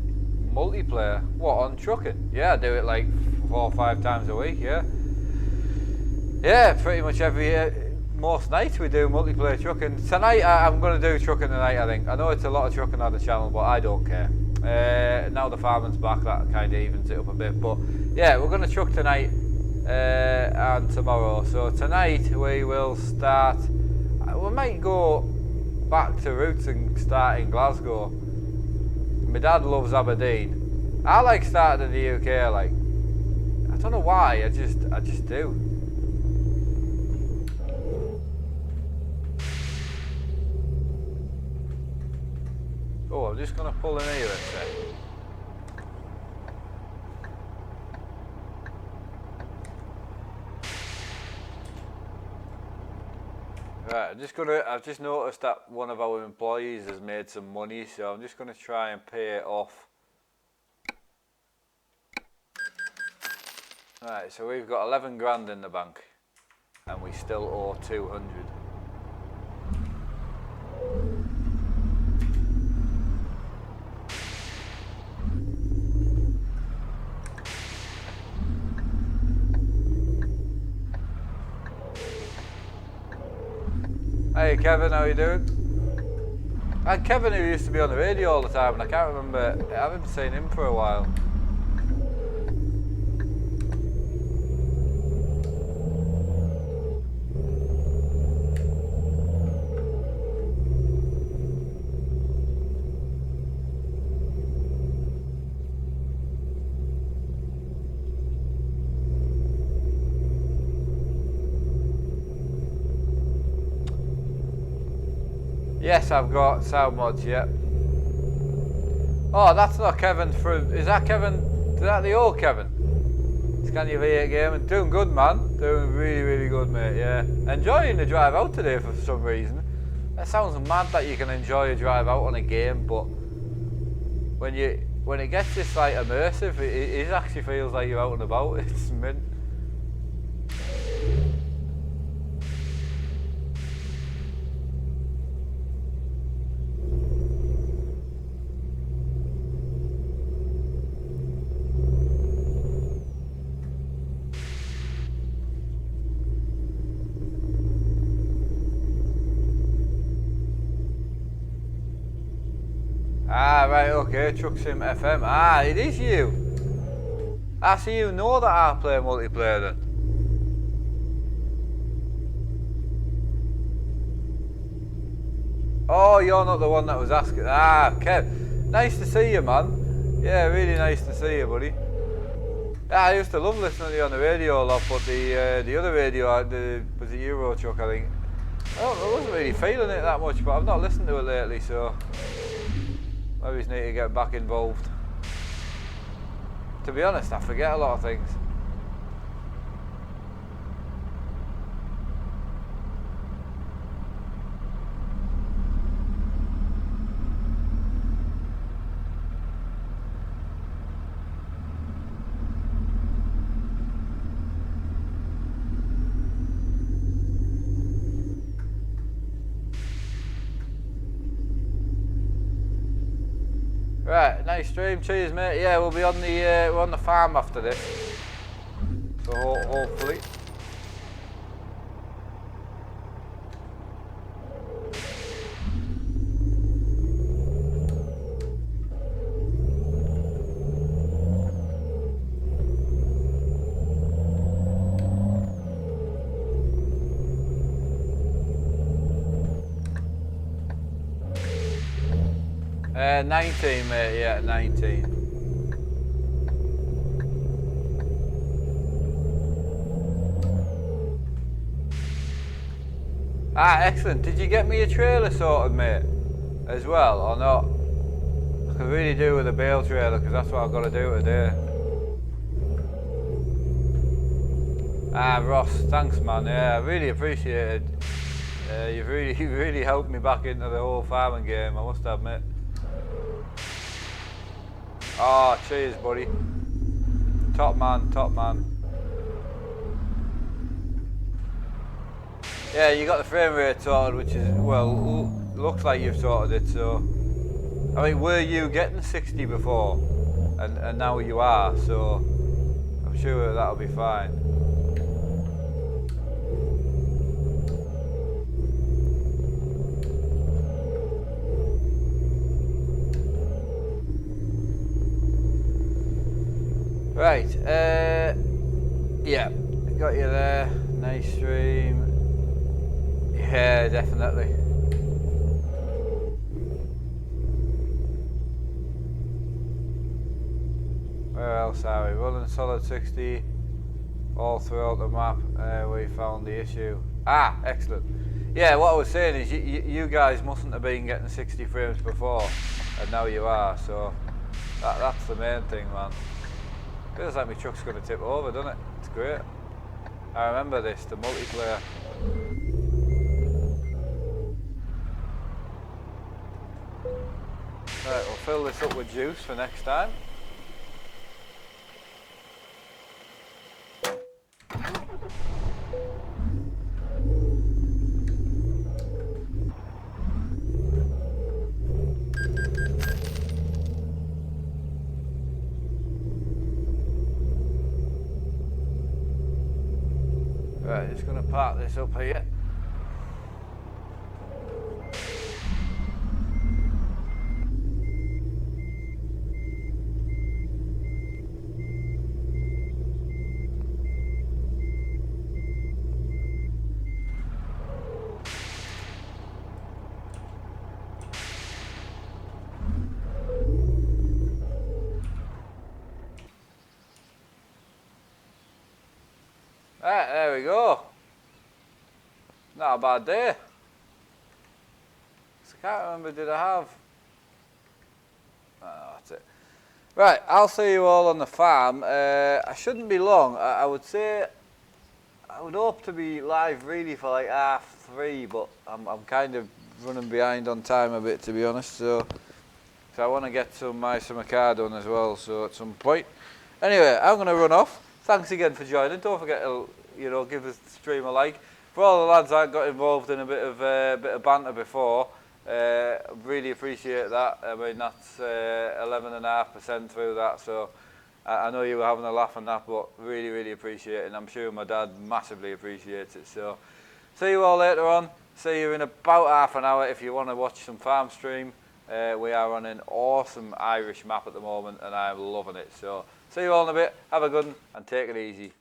multiplayer? What, on trucking? Yeah, I do it like 4 or 5 times a week, yeah. Yeah, pretty much most nights we do multiplayer trucking. Tonight I'm going to do trucking tonight, I think. I know it's a lot of trucking on the channel, but I don't care. Now the farming's back, that kind of evens it up a bit. But yeah, we're going to truck tonight and tomorrow. So tonight we will start, we might go back to roots and start in Glasgow. My dad loves Aberdeen. I like starting in the UK, like, I don't know why, I just do. Oh, I'm just going to pull in here a sec. Right, I've just noticed that one of our employees has made some money, so I'm just going to try and pay it off. Right, so we've got 11 grand in the bank and we still owe 200. Hey Kevin, how you doing? And Kevin, who used to be on the radio all the time, and I can't remember, I haven't seen him for a while. Yes, I've got sound mods, yep. Oh, that's not Kevin from, is that Kevin, is that the old Kevin? Scan your V8 game and doing good, man. Doing really, really good, mate, yeah. Enjoying the drive out today for some reason. That sounds mad that you can enjoy a drive out on a game, but when it gets this like immersive, it actually feels like you're out and about. It's mint. Ah, right, okay, Truck Sim FM. Ah, it is you. Ah, so you know that I play multiplayer then? Oh, you're not the one that was asking. Ah, Kev. Nice to see you, man. Yeah, really nice to see you, buddy. Yeah, I used to love listening to you on the radio a lot, but the other radio, was the Euro Truck, I think. I wasn't really feeling it that much, but I've not listened to it lately, so maybe I just need to get back involved. To be honest, I forget a lot of things. Right, nice stream. Cheers, mate. Yeah, we'll be on the we're on the farm after this, so hopefully. Uh, 19, mate. Yeah, 19. Ah, excellent. Did you get me a trailer sorted, mate, as well, or not? I could really do with a bale trailer, because that's what I've got to do today. Ah, Ross, thanks, man. Yeah, I really appreciate it. You've really helped me back into the whole farming game, I must admit. Oh, cheers, buddy. Top man, top man. Yeah, you got the frame rate sorted, which is, well, looks like you've sorted it, so. I mean, were you getting 60 before? And now you are, so I'm sure that'll be fine. Right, yeah, got you there. Nice stream. Yeah, definitely. Where else are we? Running solid 60 all throughout the map. We found the issue. Ah, excellent. Yeah, what I was saying is you guys mustn't have been getting 60 frames before, and now you are, so that's the main thing, man. Feels like my truck's going to tip over, doesn't it? It's great. I remember this, the multiplayer. Right, we'll fill this up with juice for next time. Right, just going to park this up here. Right, there we go. Not a bad day. So I can't remember, did I have... Oh, that's it. Right, I'll see you all on the farm. I shouldn't be long. I would say... I would hope to be live really for like 3:30, but I'm kind of running behind on time a bit, to be honest. So I want to get some my car done as well, so at some point. Anyway, I'm going to run off. Thanks again for joining. Don't forget to, give the stream a like. For all the lads that got involved in a bit of banter before, really appreciate that. I mean, that's 11.5% through that, so I know you were having a laugh on that, but really, really appreciate it, and I'm sure my dad massively appreciates it. So see you all later on. See you in about half an hour if you want to watch some farm stream. We are on an awesome Irish map at the moment, and I'm loving it. So see you all in a bit. Have a good one, and take it easy.